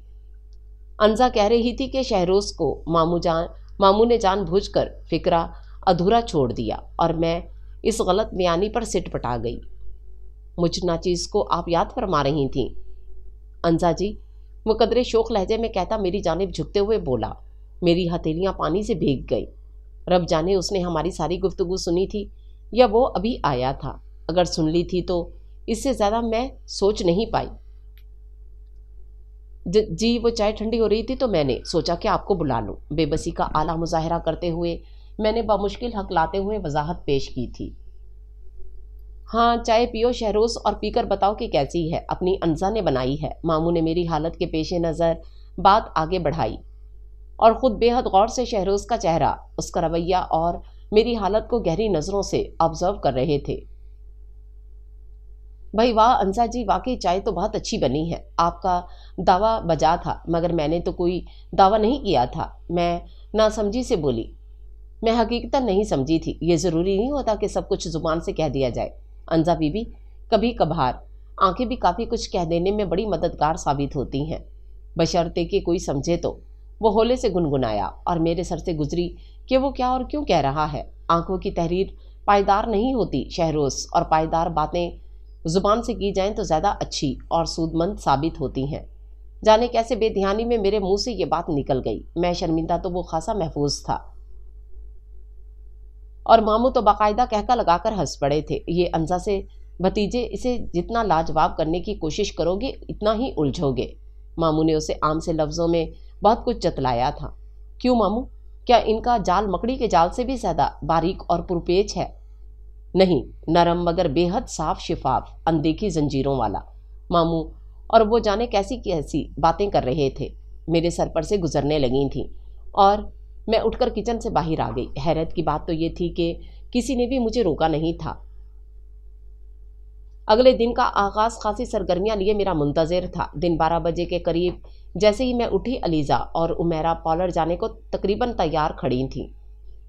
انزا کہہ رہی تھی کہ شہروز کو ماموں نے جان بوجھ کر فکرہ ادھورا چھوڑ دیا اور میں اس غلط بیانی پر سٹ پٹا گئی۔ مجھ ناچیز کو آپ یاد فرما رہی تھیں انزا جی، وہ قدرے شوخ لہجے میں کہتا میری جانب جھکتے ہوئے بولا۔ میری ہتھیلیاں پانی سے بھیگ گئی۔ رب جانے اس نے ہماری ساری گفتگو سنی تھی یا وہ ابھی آیا تھا۔ اگر سن لی تھی تو اس سے زیادہ میں سوچ نہیں پائی۔ جی وہ چائے ٹھنڈی ہو رہی تھی تو میں نے سوچا کہ آپ کو بلا لوں۔ بے بسی کا اعلیٰ مظاہرہ کرتے ہوئے میں نے بمشکل حق لاتے ہوئے وضاحت پیش کی تھی۔ ہاں چائے پیو شہروز، اور پی کر بتاؤ کہ کیسی ہے۔ اپنی انزا نے بنائی ہے۔ ماموں نے میری حالت کے پیش نظر بات آگے بڑھائی اور خود بے حد غور سے شہروز کا چہرہ، اس کا رویہ اور میری حالت کو گہری نظروں سے آبزرو کر رہے تھے۔ بھائی واہ انسا جی، واقعی چائے تو بہت اچھی بنی ہے۔ آپ کا دعویٰ بجا تھا، مگر میں نے تو کوئی دعویٰ نہیں کیا تھا، میں ناسمجھی سے بولی۔ میں حقیقتاً نہیں سمجھی تھی، یہ ضروری نہیں ہوتا کہ سب کچھ زبان سے کہہ دیا جائے انزا بی بی، کبھی کبھار آنکھیں بھی کافی کچھ کہہ دینے میں بڑی مددگار ثابت ہوتی ہیں، بشرطے کہ کوئی سمجھے تو۔ وہ ہولے سے گنگنایا اور میرے سر سے گزری کہ وہ کیا اور کیوں کہہ رہا ہے۔ آنکھوں کی تحریر پائیدار نہیں ہوتی شہروز، اور پائیدار باتیں زبان سے کی جائیں تو زیادہ اچھی اور سود مند ثابت ہوتی ہیں۔ جانے کیسے بے دھیانی میں میرے منہ سے یہ بات نکل گئی۔ میں شرمندہ تو وہ خاصا محفوظ تھا، اور ماموں تو باقاعدہ کہکا لگا کر ہنس پڑے تھے۔ یہ انزا سے بھتیجے، اسے جتنا لاجواب کرنے کی کوشش کرو گے اتنا ہی الجھو گے۔ ماموں نے اسے عام سے لفظوں میں بہت کچھ جتلایا تھا۔ کیوں ماموں، کیا ان کا جال مکڑی کے جال سے بھی زیادہ باریک اور پرپیچ ہے؟ نہیں، نرم مگر بے حد صاف شفاف، اندیکھی زنجیروں والا۔ ماموں اور وہ جانے کیسی کیسی باتیں کر رہے تھے، میرے سر پر سے گزرنے لگی تھیں، اور میں اٹھ کر کچن سے باہر آ گئی۔ حیرت کی بات تو یہ تھی کہ کسی نے بھی مجھے روکا نہیں تھا۔ اگلے دن کا آغاز خاصی سرگرمیاں لیے میرا منتظر تھا۔ دن 12 بجے کے قریب جیسے ہی میں اٹھی، علیزہ اور عمیرہ پارلر جانے کو تقریباً تیار کھڑی تھیں۔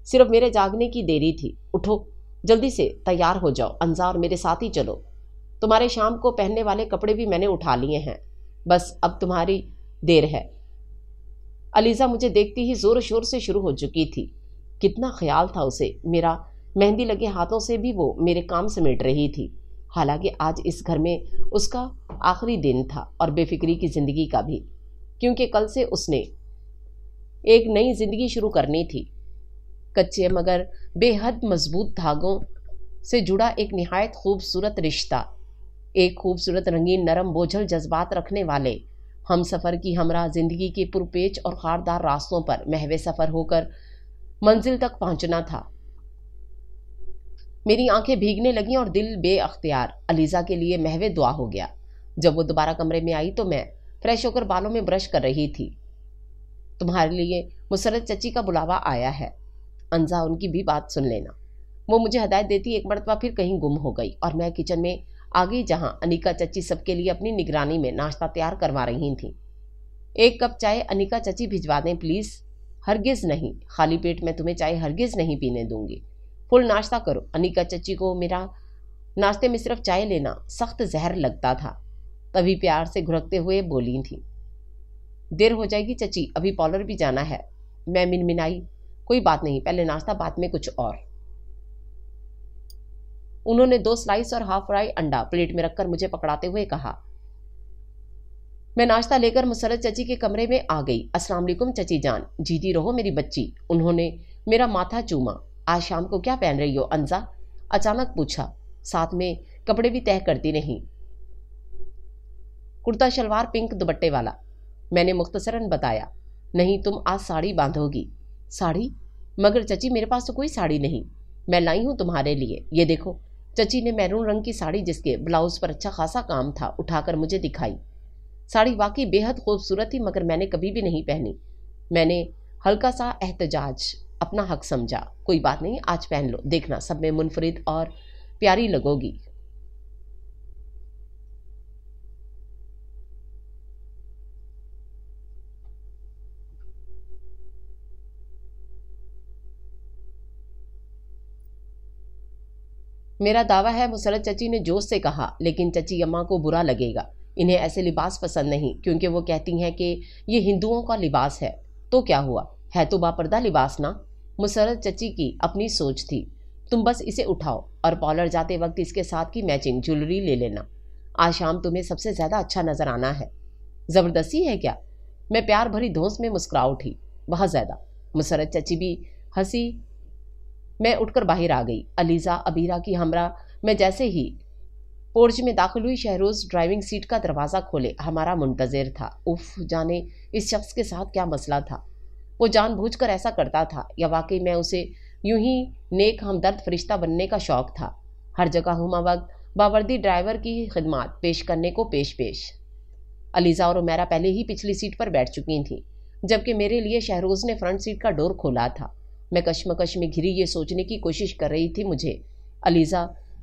صرف میرے جاگنے کی دیری تھی۔ اٹھو، جلدی سے تیار ہو جاؤ انزا، اور میرے ساتھ ہی چلو۔ تمہارے شام کو پہننے والے کپڑے بھی میں نے اٹھا لیے ہیں، بس اب تمہاری دیر ہے۔ علیزہ مجھے دیکھتی ہی زور شور سے شروع ہو چکی تھی۔ کتنا خیال تھا اسے، میرا مہندی لگے ہاتھوں سے بھی وہ میرے کام سمیٹ رہی تھی، حالانکہ آج اس گھر میں اس کا آخری دن تھا، اور بے فکری کی زندگی کا بھی، کیونکہ کل سے اس نے ایک نئی زندگی شروع کرنی تھی۔ کچے مگر بے حد مضبوط دھاگوں سے جڑا ایک نہایت خوبصورت رشتہ، ایک خوبصورت رنگین نرم بوجھل جذبات رکھنے والے ہم سفر کی ہمراہ زندگی کے پرپیچ اور خاردار راستوں پر محو سفر ہو کر منزل تک پہنچنا تھا۔ میری آنکھیں بھیگنے لگیں اور دل بے اختیار علیزہ کے لیے محو دعا ہو گیا۔ جب وہ دوبارہ کمرے میں آئی تو میں فریش ہو کر بالوں میں برش کر رہی تھی۔ تمہارے لیے مسرت چچی کا بلاوا آیا ہے انزا، ان کی بھی بات سن لینا۔ وہ مجھے ہدایت دیتی ایک مرتبہ پھر کہیں گم ہو گئی، اور میں کچن میں آ گئی جہاں انیکا چچی سب کے لیے اپنی نگرانی میں ناشتہ تیار کروا رہی تھیں۔ ایک کپ چائے انیکا چچی بھجوا دیں پلیز۔ ہرگز نہیں، خالی پیٹ میں تمہیں چائے ہرگز نہیں پینے دوں گی۔ فل ناشتہ کرو۔ انیکا چچی کو میرا ناشتے میں صرف چائے لینا سخت زہر لگتا تھا، تبھی پیار سے گھرکتے ہوئے بولی تھیں۔ دیر ہو جائے گی چچی، ابھی پارلر بھی جانا ہے۔ میں منمنائی، کوئی بات نہیں، پہلے ناشتہ بعد میں کچھ اور۔ انہوں نے 2 سلائس اور ہاف فرائی انڈا پلیٹ میں رکھ کر مجھے پکڑاتے ہوئے کہا۔ میں ناشتہ لے کر مسرت چچی کے کمرے میں آ گئی۔ السلام علیکم چچی جان، جیتی رہو میری بچی۔ انہوں نے میرا ماتھا چوما۔ آج شام کو کیا پہن رہی ہو انزا؟ اچانک پوچھا، ساتھ میں کپڑے بھی طے کرتی نہیں۔ کرتا شلوار پنک دوپٹے والا، میں نے مختصراً بتایا۔ نہیں، تم آج ساڑی باندھو گی۔ ساڑی؟ مگر چچی میرے پاس تو کوئی ساڑی نہیں۔ میں لائی ہوں تمہارے لیے، یہ دیکھو۔ چچی نے میرون رنگ کی ساڑی جس کے بلاؤز پر اچھا خاصا کام تھا اٹھا کر مجھے دکھائی۔ ساڑی واقعی بے حد خوبصورت تھی، مگر میں نے کبھی بھی نہیں پہنی۔ میں نے ہلکا سا احتجاج اپنا حق سمجھا۔ کوئی بات نہیں، آج پہن لو، دیکھنا سب میں منفرد اور پیاری لگو گی۔ میرا دعویٰ ہے، مسرت چچی نے جوش سے کہا، لیکن چچی اماں کو برا لگے گا۔ انہیں ایسے لباس پسند نہیں، کیونکہ وہ کہتی ہیں کہ یہ ہندوؤں کا لباس ہے۔ تو کیا ہوا، ہے تو باپردہ لباس نا۔ مسرت چچی کی اپنی سوچ تھی۔ تم بس اسے اٹھاؤ اور پارلر جاتے وقت اس کے ساتھ کی میچنگ جیولری لے لینا۔ آج شام تمہیں سب سے زیادہ اچھا نظر آنا ہے۔ زبردستی ہے کیا؟ میں پیار بھری دھونس میں مسکرا اٹھی۔ بہت زیادہ۔ مسرت چچی بھی ہنسی۔ میں اٹھ کر باہر آ گئی۔ علیزہ ابیرہ کی ہمراہ میں جیسے ہی پورچ میں داخل ہوئی، شہروز ڈرائیونگ سیٹ کا دروازہ کھولے ہمارا منتظر تھا۔ اف، جانے اس شخص کے ساتھ کیا مسئلہ تھا؟ وہ جان بوجھ کر ایسا کرتا تھا، یا واقعی میں اسے یوں ہی نیک ہمدرد فرشتہ بننے کا شوق تھا؟ ہر جگہ ہما وقت باوردی ڈرائیور کی خدمات پیش کرنے کو پیش۔ علیزہ اور عمیرہ پہلے ہی پچھلی سیٹ پر بیٹھ چکی تھیں، جبکہ میرے لیے شہروز نے فرنٹ سیٹ کا ڈور کھولا تھا۔ میں کشمکش میں گھری یہ سوچنے کی کوشش کر رہی تھی، مجھے علیزہ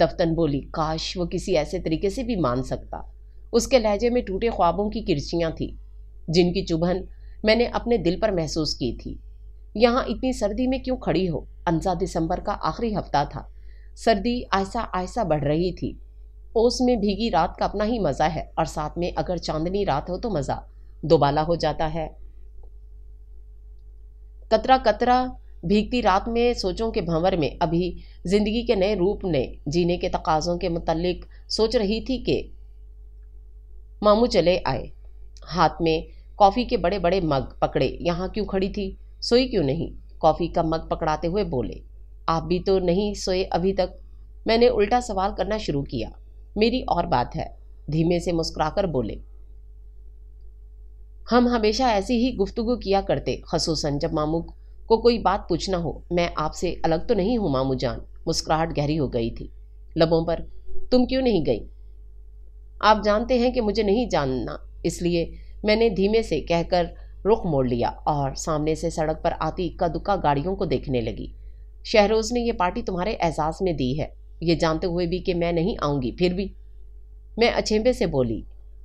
دفتن بولی، کاش وہ کسی ایسے طریقے سے بھی مان سکتا۔ اس کے لہجے میں ٹوٹے خوابوں کی کرچیاں تھیں جن کی چبھن میں نے اپنے دل پر محسوس کی تھی۔ یہاں اتنی سردی میں کیوں کھڑی ہو؟ انزا دسمبر کا آخری ہفتہ تھا۔ سردی آہستہ آہستہ بڑھ رہی تھی۔ اوس میں بھیگی رات کا اپنا ہی مزہ ہے، اور ساتھ میں اگر چاندنی رات ہو تو مزہ دوبالا ہو جاتا ہے۔ قطرہ قطرہ بھیگتی رات میں سوچوں کے بھنور میں ابھی زندگی کے نئے روپ نے جینے کے تقاضوں کے متعلق سوچ رہی تھی کہ ماموں چلے آئے، ہاتھ میں کافی کے بڑے بڑے مگ پکڑے۔ یہاں کیوں کھڑی تھی؟ سوئی کیوں نہیں؟ کافی کا مگ پکڑاتے ہوئے بولے، آپ بھی تو نہیں سوئے ابھی تک؟ میں نے الٹا سوال کرنا شروع کیا۔ میری اور بات ہے، دھیمے سے مسکرا کر بولے، ہم ہمیشہ ایسی ہی گفتگو کیا کرتے، خصوصاً جب ماموں کو کوئی بات پوچھنا ہو۔ میں آپ سے الگ تو نہیں ہوں ماموں جان۔ مسکراہٹ گہری ہو گئی تھی لبوں پر۔ تم کیوں نہیں گئی؟ آپ جانتے ہیں کہ مجھے نہیں جاننا، اس لیے میں نے دھیمے سے کہہ کر رخ موڑ لیا اور سامنے سے سڑک پر آتی اکا دکا گاڑیوں کو دیکھنے لگی۔ شہروز نے یہ پارٹی تمہارے اعزاز میں دی ہے، یہ جانتے ہوئے بھی کہ میں نہیں آؤں گی، پھر بھی؟ میں اچھیمبے سے بولی،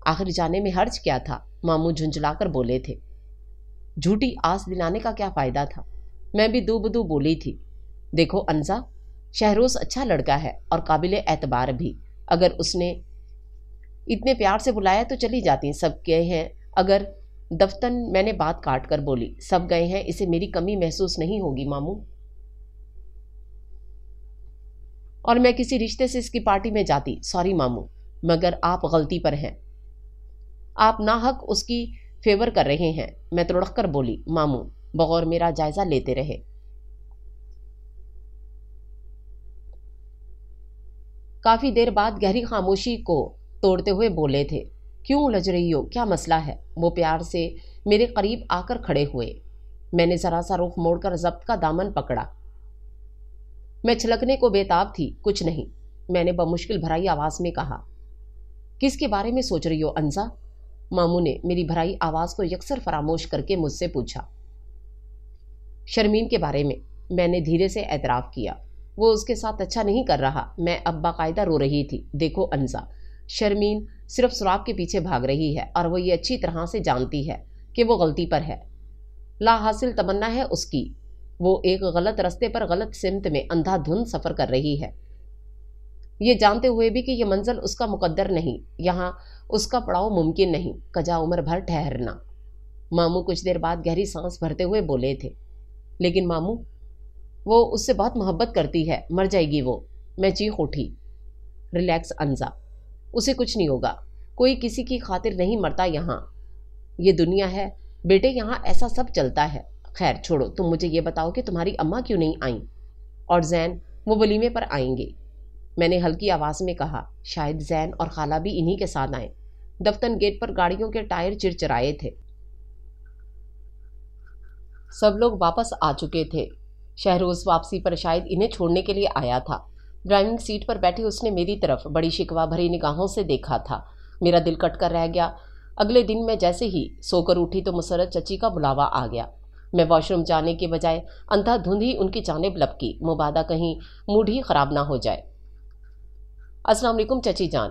آخر جانے میں حرج کیا تھا؟ ماموں جھنجھلا کر بولے تھے۔ جھوٹی آس دلانے کا کیا فائدہ تھا؟ میں بھی دو بدو بولی تھی، دیکھو انزا، شہروز اچھا لڑکا ہے اور قابل اعتبار بھی، اگر اس نے اتنے پیار سے بلایا تو چلی جاتی، سب گئے ہیں اگر۔ دفتن میں نے بات کاٹ کر بولی، سب گئے ہیں، اسے میری کمی محسوس نہیں ہوگی ماموں، اور میں کسی رشتے سے اس کی پارٹی میں جاتی، سوری ماموں، مگر آپ غلطی پر ہیں، آپ ناحق اس کی فیور کر رہے ہیں۔ میں تڑق کر بولی، ماموں بغور میرا جائزہ لیتے رہے۔ کافی دیر بعد گہری خاموشی کو توڑتے ہوئے بولے تھے، کیوں الجھ رہی ہو؟ کیا مسئلہ ہے؟ وہ پیار سے میرے قریب آ کر کھڑے ہوئے۔ میں نے ذرا سا رخ موڑ کر ضبط کا دامن پکڑا۔ میں چھلکنے کو بےتاب تھی۔ کچھ نہیں، میں نے بمشکل بھرائی آواز میں کہا۔ کس کے بارے میں سوچ رہی ہو انزا؟ ماموں نے میری بھرائی آواز کو یکسر فراموش کر کے مجھ سے پوچھا۔ شرمین کے بارے میں نے دھیرے سے اعتراف کیا۔ وہ اس کے ساتھ اچھا نہیں کر رہا۔ میں اب باقاعدہ رو رہی تھی۔ دیکھو انزا، شرمین صرف سراب کے پیچھے بھاگ رہی ہے، اور وہ یہ اچھی طرح سے جانتی ہے کہ وہ غلطی پر ہے۔ لا حاصل تمنا ہے اس کی، وہ ایک غلط رستے پر غلط سمت میں اندھا دھند سفر کر رہی ہے، یہ جانتے ہوئے بھی کہ یہ منزل اس کا مقدر نہیں، یہاں اس کا پڑاؤ ممکن نہیں، کجا عمر بھر ٹھہرنا۔ ماموں کچھ دیر بعد گہری سانس بھرتے ہوئے بولے تھے، لیکن ماموں، وہ اس سے بہت محبت کرتی ہے، مر جائے گی وہ۔ میں چیخ اٹھی۔ ریلیکس انزا، اسے کچھ نہیں ہوگا، کوئی کسی کی خاطر نہیں مرتا یہاں، یہ دنیا ہے بیٹے، یہاں ایسا سب چلتا ہے۔ خیر چھوڑو، تم مجھے یہ بتاؤ کہ تمہاری اماں کیوں نہیں آئیں؟ اور زین، وہ ولیمے پر آئیں گے، میں نے ہلکی آواز میں کہا۔ شاید زین اور خالہ بھی انہی کے ساتھ آئیں۔ دفتن گیٹ پر گاڑیوں کے ٹائر چرچرائے تھے، سب لوگ واپس آ چکے تھے۔ شہروز واپسی پر شاید انہیں چھوڑنے کے لیے آیا تھا۔ ڈرائیونگ سیٹ پر بیٹھی اس نے میری طرف بڑی شکوہ بھری نگاہوں سے دیکھا تھا۔ میرا دل کٹ کر رہ گیا۔ اگلے دن میں جیسے ہی سو کر اٹھی تو مسرت چچی کا بلاوا آ گیا۔ میں واش روم جانے کے بجائے اندھا دھند ہی ان کی جانب لپکی، مبادا کہیں موڈ ہی خراب نہ ہو جائے۔ السلام علیکم چچی جان۔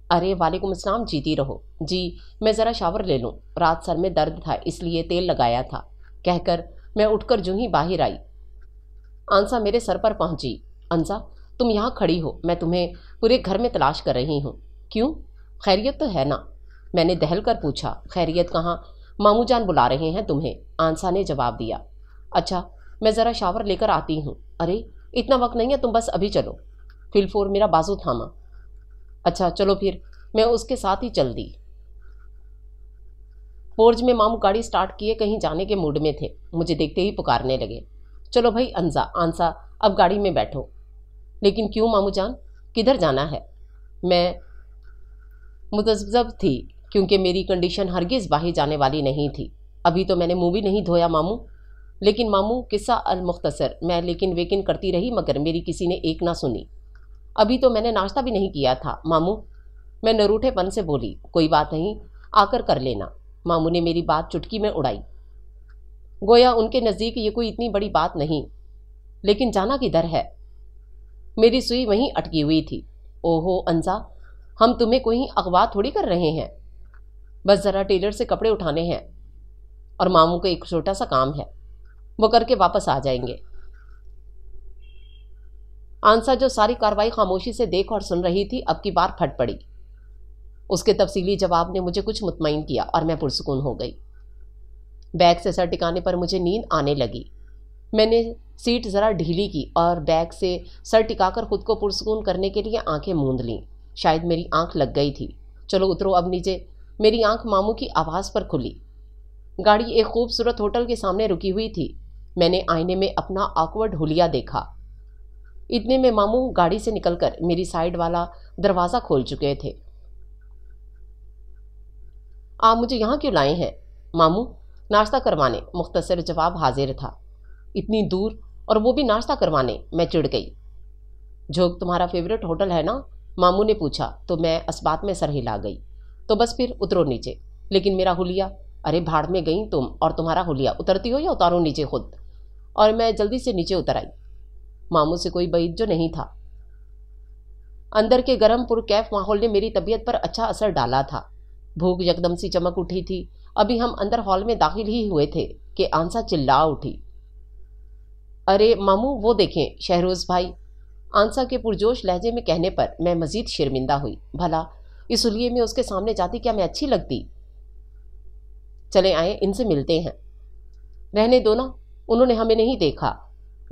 ارے وعلیکم السلام، جیتی رہو۔ جی میں ذرا شاور لے لوں، رات سر میں درد تھا اس لیے تیل لگایا تھا، کہہ کر میں اٹھ کر جو ہی باہر آئی، آنسا میرے سر پر پہنچی۔ انزا، تم یہاں کھڑی ہو، میں تمہیں پورے گھر میں تلاش کر رہی ہوں۔ کیوں؟ خیریت تو ہے نا؟ میں نے دہل کر پوچھا۔ خیریت کہاں، ماموں جان بلا رہے ہیں تمہیں، آنسا نے جواب دیا۔ اچھا میں ذرا شاور لے کر آتی ہوں۔ ارے اتنا وقت نہیں ہے، تم بس ابھی چلو۔ فلفور میرا بازو تھاما۔ اچھا چلو پھر، میں اس کے ساتھ ہی چل دی۔ پورج میں ماموں گاڑی سٹارٹ کیے کہیں جانے کے موڈ میں تھے، مجھے دیکھتے ہی پکارنے لگے، چلو بھائی انزا، آنسا اب گاڑی میں بیٹھو۔ لیکن کیوں ماموں جان، کدھر جانا ہے؟ میں متذبذب تھی کیونکہ میری کنڈیشن ہرگز باہر جانے والی نہیں تھی۔ ابھی تو میں نے منہ بھی نہیں دھویا ماموں۔ لیکن ماموں قصہ المختصر، میں لیکن ویکن کرتی رہی مگر میری کسی نے ایک نہ سنی۔ ابھی تو میں نے ناشتہ بھی نہیں کیا تھا ماموں، میں نروٹھے پن سے بولی۔ کوئی بات نہیں، آ کر لینا۔ ماموں نے میری بات چٹکی میں اڑائی، گویا ان کے نزدیک یہ کوئی اتنی بڑی بات نہیں۔ لیکن جانا کدھر ہے؟ میری سوئی وہیں اٹکی ہوئی تھی۔ اوہو انزا، ہم تمہیں کوئی اغوا تھوڑی کر رہے ہیں، بس ذرا ٹیلر سے کپڑے اٹھانے ہیں اور ماموں کا ایک چھوٹا سا کام ہے، وہ کر کے واپس آ جائیں گے۔ آنسا جو ساری کاروائی خاموشی سے دیکھ اور سن رہی تھی اب کی بار پھٹ پڑی۔ اس کے تفصیلی جواب نے مجھے کچھ مطمئن کیا اور میں پرسکون ہو گئی۔ بیگ سے سر ٹکانے پر مجھے نیند آنے لگی۔ میں نے سیٹ ذرا ڈھیلی کی اور بیگ سے سر ٹکا کر خود کو پرسکون کرنے کے لیے آنکھیں موند لیں۔ شاید میری آنکھ لگ گئی تھی۔ چلو اترو اب نیچے۔ میری آنکھ ماموں کی آواز پر کھلی۔ گاڑی ایک خوبصورت ہوٹل کے سامنے رکی ہوئی تھی۔ میں نے آئینے میں اپنا آکورڈ حلیہ دیکھا۔ اتنے میں ماموں گاڑی سے نکل کر میری سائیڈ والا دروازہ کھول چکے تھے۔ آپ مجھے یہاں کیوں لائے ہیں؟ ماموں ناشتہ کروانے، مختصر جواب حاضر تھا۔ اتنی دور اور وہ بھی ناشتہ کروانے؟ میں چڑ گئی۔ جھوک تمہارا فیورٹ ہوٹل ہے نا؟ ماموں نے پوچھا تو میں اسبات میں سر ہلا گئی۔ تو بس پھر اترو نیچے۔ لیکن میرا حلیہ؟ ارے بھاڑ میں گئیں تم اور تمہارا حلیہ، اترتی ہو یا اتارو نیچے خود؟ اور میں جلدی سے نیچے اتر آئی۔ ماموں سے کوئی بعید جو نہیں تھا۔ اندر کے گرم پرکیف ماحول نے میری طبیعت پر اچھا اثر ڈالا تھا۔ بھوک یکدم سی چمک اٹھی تھی۔ ابھی ہم اندر ہال میں داخل ہی ہوئے تھے کہ آنسا چلا اٹھی، ارے ماموں وہ دیکھیں شہروز بھائی۔ آنسا کے پرجوش لہجے میں کہنے پر میں مزید شرمندہ ہوئی۔ بھلا اس حلیے میں اس کے سامنے جاتی کیا میں اچھی لگتی؟ چلے آئیں ان سے ملتے ہیں۔ رہنے دو نا، انہوں نے ہمیں نہیں دیکھا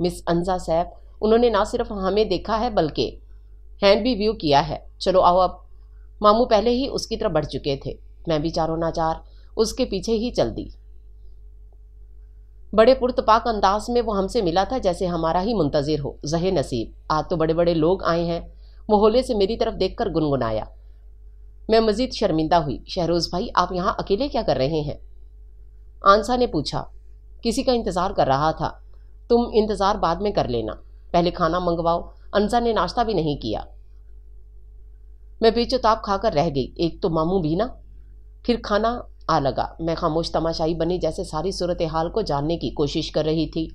مس انزا صاحب، انہوں نے نہ صرف ہمیں دیکھا ہے بلکہ ہینڈ بھی ویو کیا ہے۔ چلو آؤ اب۔ ماموں پہلے ہی اس کی طرف بڑھ چکے تھے۔ میں بھی چاروں ناچار اس کے پیچھے ہی چل دی۔ بڑے پرتپاک انداز میں وہ ہم سے ملا تھا جیسے ہمارا ہی منتظر ہو۔ زہے نصیب، آج تو بڑے بڑے لوگ آئے ہیں، وہ ہولے سے میری طرف دیکھ کر گنگنایا۔ میں مزید شرمندہ ہوئی۔ شہروز بھائی آپ یہاں اکیلے کیا کر رہے ہیں؟ آنسا نے پوچھا۔ کسی کا انتظار کر رہا تھا۔ تم انتظار بعد میں کر لینا، پہلے کھانا منگواؤ۔ انزا نے ناشتہ بھی نہیں کیا۔ میں پیچو تاپ کھا کر رہ گئی۔ ایک تو ماموں بھی نا۔ پھر کھانا آ لگا۔ میں خاموش تماشائی بنی جیسے ساری صورتحال کو جاننے کی کوشش کر رہی تھی۔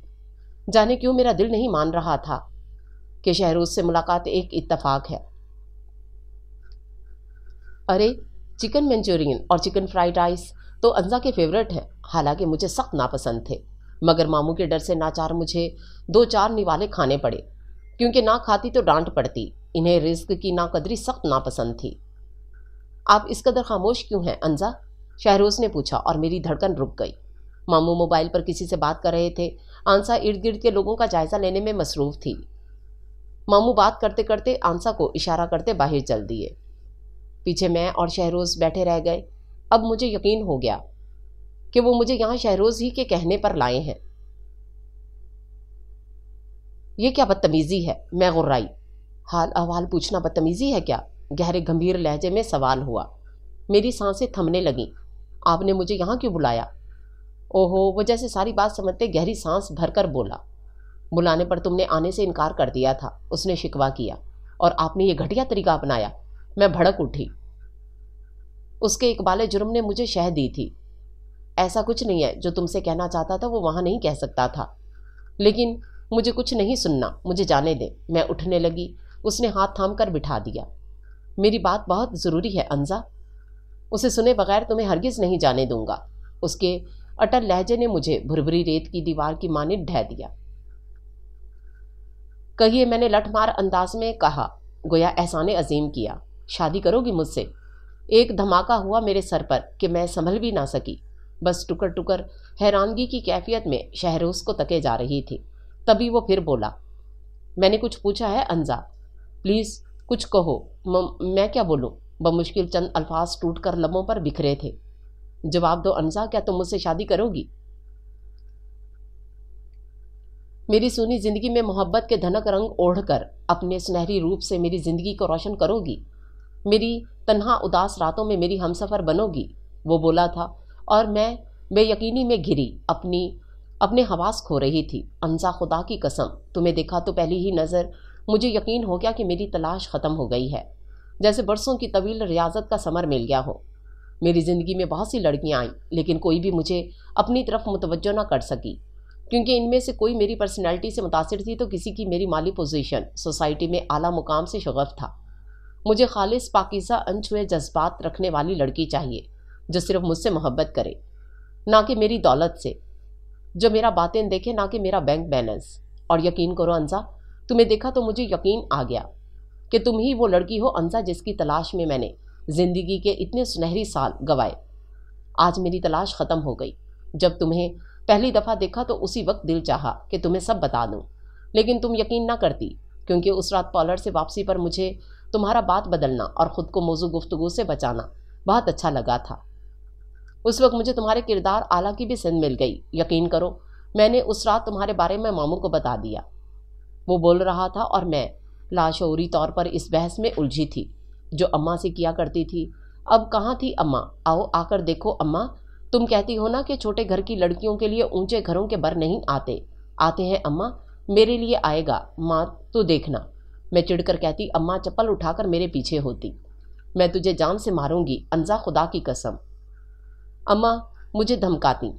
جانے کیوں میرا دل نہیں مان رہا تھا کہ شہروز سے ملاقات ایک اتفاق ہے۔ ارے چکن منچورین اور چکن فرائیڈ رائس تو انزا کے فیورٹ ہیں، حالانکہ مجھے سخت ناپسند تھے، مگر ماموں کے ڈر سے ناچار مجھے 2-4 نوالے کھانے پڑے، کیونکہ نہ کھاتی تو ڈانٹ پڑتی۔ انہیں رزق کی ناقدری سخت ناپسند تھی۔ آپ اس قدر خاموش کیوں ہیں انزا؟ شہروز نے پوچھا اور میری دھڑکن رک گئی۔ ماموں موبائل پر کسی سے بات کر رہے تھے۔ آنسا ارد گرد کے لوگوں کا جائزہ لینے میں مصروف تھی۔ ماموں بات کرتے کرتے آنسا کو اشارہ کرتے باہر چل دیے۔ پیچھے میں اور شہروز بیٹھے رہ گئے۔ اب مجھے یقین ہو گیا کہ وہ مجھے یہاں شہروز ہی کے کہنے پر لائے ہیں۔ یہ کیا بدتمیزی ہے؟ میں غرائی۔ حال احوال پوچھنا بدتمیزی ہے کیا؟ گہرے گمبھیر لہجے میں سوال ہوا۔ میری سانسیں تھمنے لگیں۔ آپ نے مجھے یہاں کیوں بلایا؟ اوہو، وہ جیسے ساری بات سمجھتے گہری سانس بھر کر بولا۔ بلانے پر تم نے آنے سے انکار کر دیا تھا، اس نے شکوہ کیا، اور آپ نے یہ گھٹیا طریقہ اپنایا۔ میں بھڑک اٹھی۔ اس کے اقبال جرم نے مجھے شہ دی تھی۔ ایسا کچھ نہیں ہے، جو تم سے کہنا چاہتا تھا وہ وہاں نہیں کہہ سکتا تھا، لیکن مجھے کچھ نہیں سننا، مجھے جانے دیں۔ میں اٹھنے لگی۔ اس نے ہاتھ تھام کر بٹھا دیا۔ میری بات بہت ضروری ہے انزا، اسے سنے بغیر تمہیں ہرگز نہیں جانے دوں گا۔ اس کے اٹل لہجے نے مجھے بھربھری ریت کی دیوار کی مانند ڈھہ دیا۔ کہیے، میں نے لٹھ مار انداز میں کہا، گویا احسان عظیم کیا۔ شادی کرو گی مجھ سے؟ ایک دھماکہ ہوا میرے سر پر کہ میں سنبھل بھی نہ سکی، بس ٹکر ٹکر حیرانگی کی کیفیت میں شہروز کو تکے جا رہی تھی۔ تبھی وہ پھر بولا، میں نے کچھ پوچھا ہے انزا؟ پلیز کچھ کہو۔ میں کیا بولوں؟ بمشکل چند الفاظ ٹوٹ کر لبوں پر بکھرے تھے۔ جواب دو انزا، کیا تم مجھ سے شادی کرو گی؟ میری سونی زندگی میں محبت کے دھنک رنگ اوڑھ کر اپنے سنہری روپ سے میری زندگی کو روشن کرو گی؟ میری تنہا اداس راتوں میں میری ہمسفر بنو گی؟ وہ بولا تھا اور میں بے یقینی میں گھری اپنے حواس کھو رہی تھی۔ انزا، خدا کی قسم، تمہیں دیکھا تو پہلی ہی نظر مجھے یقین ہو گیا کہ میری تلاش ختم ہو گئی ہے، جیسے برسوں کی طویل ریاضت کا ثمر مل گیا ہو۔ میری زندگی میں بہت سی لڑکیاں آئیں، لیکن کوئی بھی مجھے اپنی طرف متوجہ نہ کر سکی۔ کیونکہ ان میں سے کوئی میری پرسنالٹی سے متاثر تھی تو کسی کی میری مالی پوزیشن سوسائٹی میں اعلیٰ مقام سے شغف تھا۔ مجھے خالص پاکیزہ انچھوئے جذبات رکھنے والی لڑکی چاہیے جو صرف مجھ سے محبت کرے، نہ کہ میری دولت سے، جو میرا باطن دیکھے نہ کہ میرا بینک بیلنس۔ اور یقین کرو انزا، تمہیں دیکھا تو مجھے یقین آ گیا کہ تم ہی وہ لڑکی ہو انزا جس کی تلاش میں میں نے زندگی کے اتنے سنہری سال گوائے۔ آج میری تلاش ختم ہو گئی۔ جب تمہیں پہلی دفعہ دیکھا تو اسی وقت دل چاہا کہ تمہیں سب بتا دوں، لیکن تم یقین نہ کرتی، کیونکہ اس رات پالر سے واپسی پر مجھے تمہارا بات بدلنا اور خود کو موضوع گفتگو سے بچانا بہت اچھا لگا تھا۔ اس وقت مجھے تمہارے کردار اعلیٰ کی بھی سند مل گئی۔ یقین کرو، میں نے اس رات تمہارے بارے میں ماموں کو بتا دیا۔ وہ بول رہا تھا اور میں لاشعوری طور پر اس بحث میں الجھی تھی جو اماں سے کیا کرتی تھی۔ اب کہاں تھی اماں؟ آؤ آ کر دیکھو اماں، تم کہتی ہو نا کہ چھوٹے گھر کی لڑکیوں کے لیے اونچے گھروں کے بر نہیں آتے، آتے ہیں اماں، میرے لیے آئے گا ماں، تو دیکھنا۔ میں چڑھ کر کہتی، اماں چپل اٹھا کر میرے پیچھے ہوتی۔ میں تجھے جان سے ماروں گی انزا، خدا کی قسم۔ اماں مجھے دھمکاتی،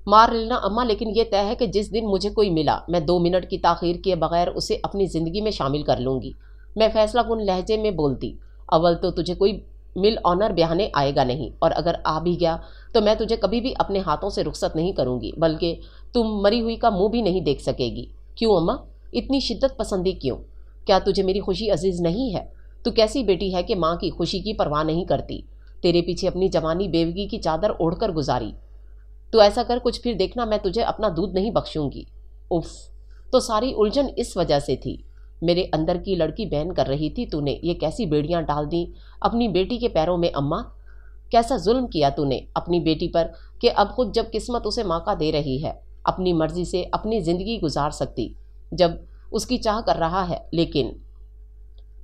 مار لینا اماں، لیکن یہ طے ہے کہ جس دن مجھے کوئی ملا میں 2 منٹ کی تاخیر کیے بغیر اسے اپنی زندگی میں شامل کر لوں گی۔ میں فیصلہ کن لہجے میں بولتی، اول تو تجھے کوئی مل آنر بیانے آئے گا نہیں، اور اگر آ بھی گیا تو میں تجھے کبھی بھی اپنے ہاتھوں سے رخصت نہیں کروں گی، بلکہ تم مری ہوئی کا منہ بھی نہیں دیکھ سکے گی۔ کیوں اماں اتنی شدت پسندی کیوں؟ کیا تجھے میری خوشی عزیز نہیں ہے؟ تو کیسی بیٹی ہے کہ ماں کی خوشی کی پرواہ نہیں کرتی؟ تیرے پیچھے اپنی جوانی بیوگی کی چادر اوڑھ کر گزاری۔ تو ایسا کر کچھ پھر دیکھنا میں تجھے اپنا دودھ نہیں بخشوں گی۔ اف، تو ساری الجھن اس وجہ سے تھی، میرے اندر کی لڑکی بین کر رہی تھی۔ تو نے یہ کیسی بیڑیاں ڈال دیں اپنی بیٹی کے پیروں میں اماں؟ کیسا ظلم کیا تو نے اپنی بیٹی پر کہ اب خود جب قسمت اسے موقع دے رہی ہے اپنی مرضی سے اپنی زندگی گزار سکتی، جب اس کی چاہ کر رہا ہے، لیکن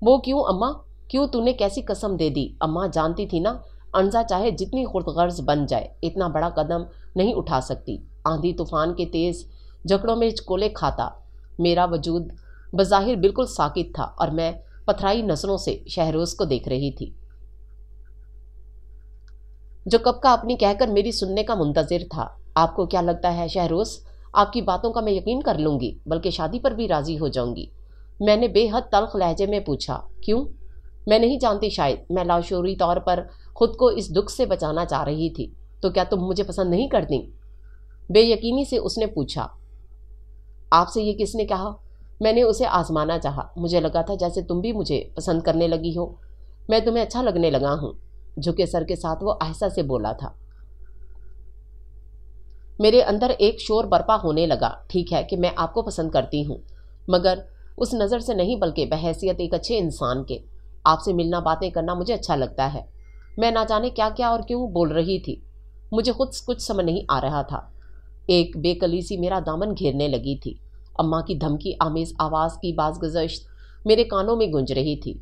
وہ کیوں اماں؟ کیوں تو نے کیسی قسم دے دی اماں؟ جانتی تھی نا انزا چاہے جتنی خرد غرض بن جائے اتنا بڑا قدم نہیں اٹھا سکتی۔ آندھی طوفان کے تیز جھکڑوں میں چکولے کھاتا میرا وجود بظاہر بالکل ساکت تھا، اور میں پتھرائی نظروں سے شہروز کو دیکھ رہی تھی جو کب کا اپنی کہہ کر میری سننے کا منتظر تھا۔ آپ کو کیا لگتا ہے شہروز، آپ کی باتوں کا میں یقین کر لوں گی، بلکہ شادی پر بھی راضی ہو جاؤں گی؟ میں نے بے حد تلخ لہجے میں پوچھا۔ کیوں؟ میں نہیں جانتی، شاید میں لاشعوری طور پر خود کو اس دکھ سے بچانا چاہ رہی تھی۔ تو کیا تم مجھے پسند نہیں کرتی؟ بے یقینی سے اس نے پوچھا۔ آپ سے یہ کس نے کہا؟ میں نے اسے آزمانا چاہا، مجھے لگا تھا جیسے تم بھی مجھے پسند کرنے لگی ہو، میں تمہیں اچھا لگنے لگا ہوں۔ جھکے سر کے ساتھ وہ آہستہ سے بولا تھا۔ میرے اندر ایک شور برپا ہونے لگا۔ ٹھیک ہے کہ میں آپ کو پسند کرتی ہوں، مگر اس نظر سے نہیں، بلکہ بحیثیت ایک اچھے انسان کے۔ آپ سے ملنا، باتیں کرنا مجھے اچھا لگتا ہے۔ میں نہ جانے کیا کیا اور کیوں بول رہی تھی، مجھے خود کچھ سمجھ نہیں آ رہا تھا۔ ایک بے کلی سی میرا دامن گھیرنے لگی تھی۔ اماں کی دھمکی آمیز آواز کی باز گزشت میرے کانوں میں گونج رہی تھی،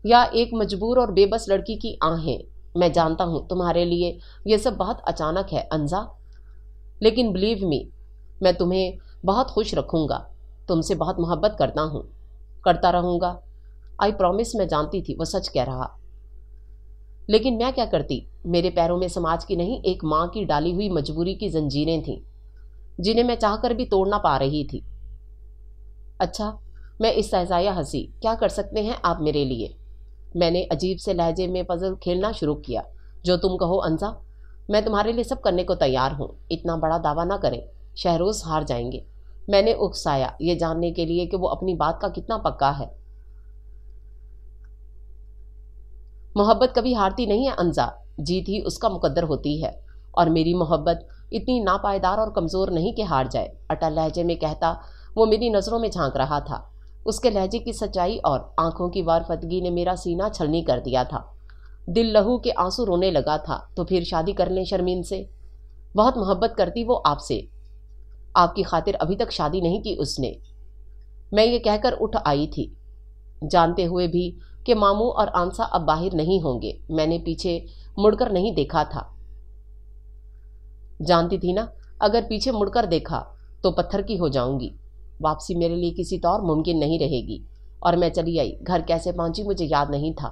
یا ایک مجبور اور بے بس لڑکی کی آہیں۔ میں جانتا ہوں تمہارے لیے یہ سب بہت اچانک ہے انزا، لیکن بلیو می، میں تمہیں بہت خوش رکھوں گا۔ تم سے بہت محبت کرتا ہوں، کرتا رہوں گا۔ I promise. میں جانتی تھی وہ سچ کہہ رہا، لیکن میں کیا کرتی؟ میرے پیروں میں سماج کی نہیں، ایک ماں کی ڈالی ہوئی مجبوری کی زنجیریں تھیں جنہیں میں چاہ کر بھی توڑ نہ پا رہی تھی۔ اچھا، میں استہزائیہ ہنسی۔ کیا کر سکتے ہیں آپ میرے لیے؟ میں نے عجیب سے لہجے میں پزل کھیلنا شروع کیا۔ جو تم کہو انزا، میں تمہارے لیے سب کرنے کو تیار ہوں۔ اتنا بڑا دعویٰ نہ کریں، شہروز ہار جائیں گے۔ میں نے اکسایا، یہ جاننے کے لیے کہ وہ اپنی بات کا کتنا پکا ہے۔ محبت کبھی ہارتی نہیں ہے انزا، جیت ہی اس کا مقدر ہوتی ہے، اور میری محبت اتنی ناپائیدار اور کمزور نہیں کہ ہار جائے۔ اٹل لہجے میں کہتا وہ میری نظروں میں جھانک رہا تھا۔ اس کے لہجے کی سچائی اور آنکھوں کی وارفتگی نے میرا سینہ چھلنی کر دیا تھا۔ دل لہو کے آنسو رونے لگا تھا۔ تو پھر شادی کر لیں شرمین سے؟ بہت محبت کرتی وہ آپ سے، آپ کی خاطر ابھی تک شادی نہیں کی اس نے۔ میں یہ کہہ کر اٹھ آئی تھی، جانتے ہوئے بھی کہ ماموں اور آنسا اب باہر نہیں ہوں گے۔ میں نے پیچھے مڑ کر نہیں دیکھا تھا، جانتی تھی نا اگر پیچھے مڑ کر دیکھا تو پتھر کی ہو جاؤں گی۔ واپسی میرے لیے کسی طور ممکن نہیں رہے گی، اور میں چلی آئی۔ گھر کیسے پہنچی مجھے یاد نہیں تھا۔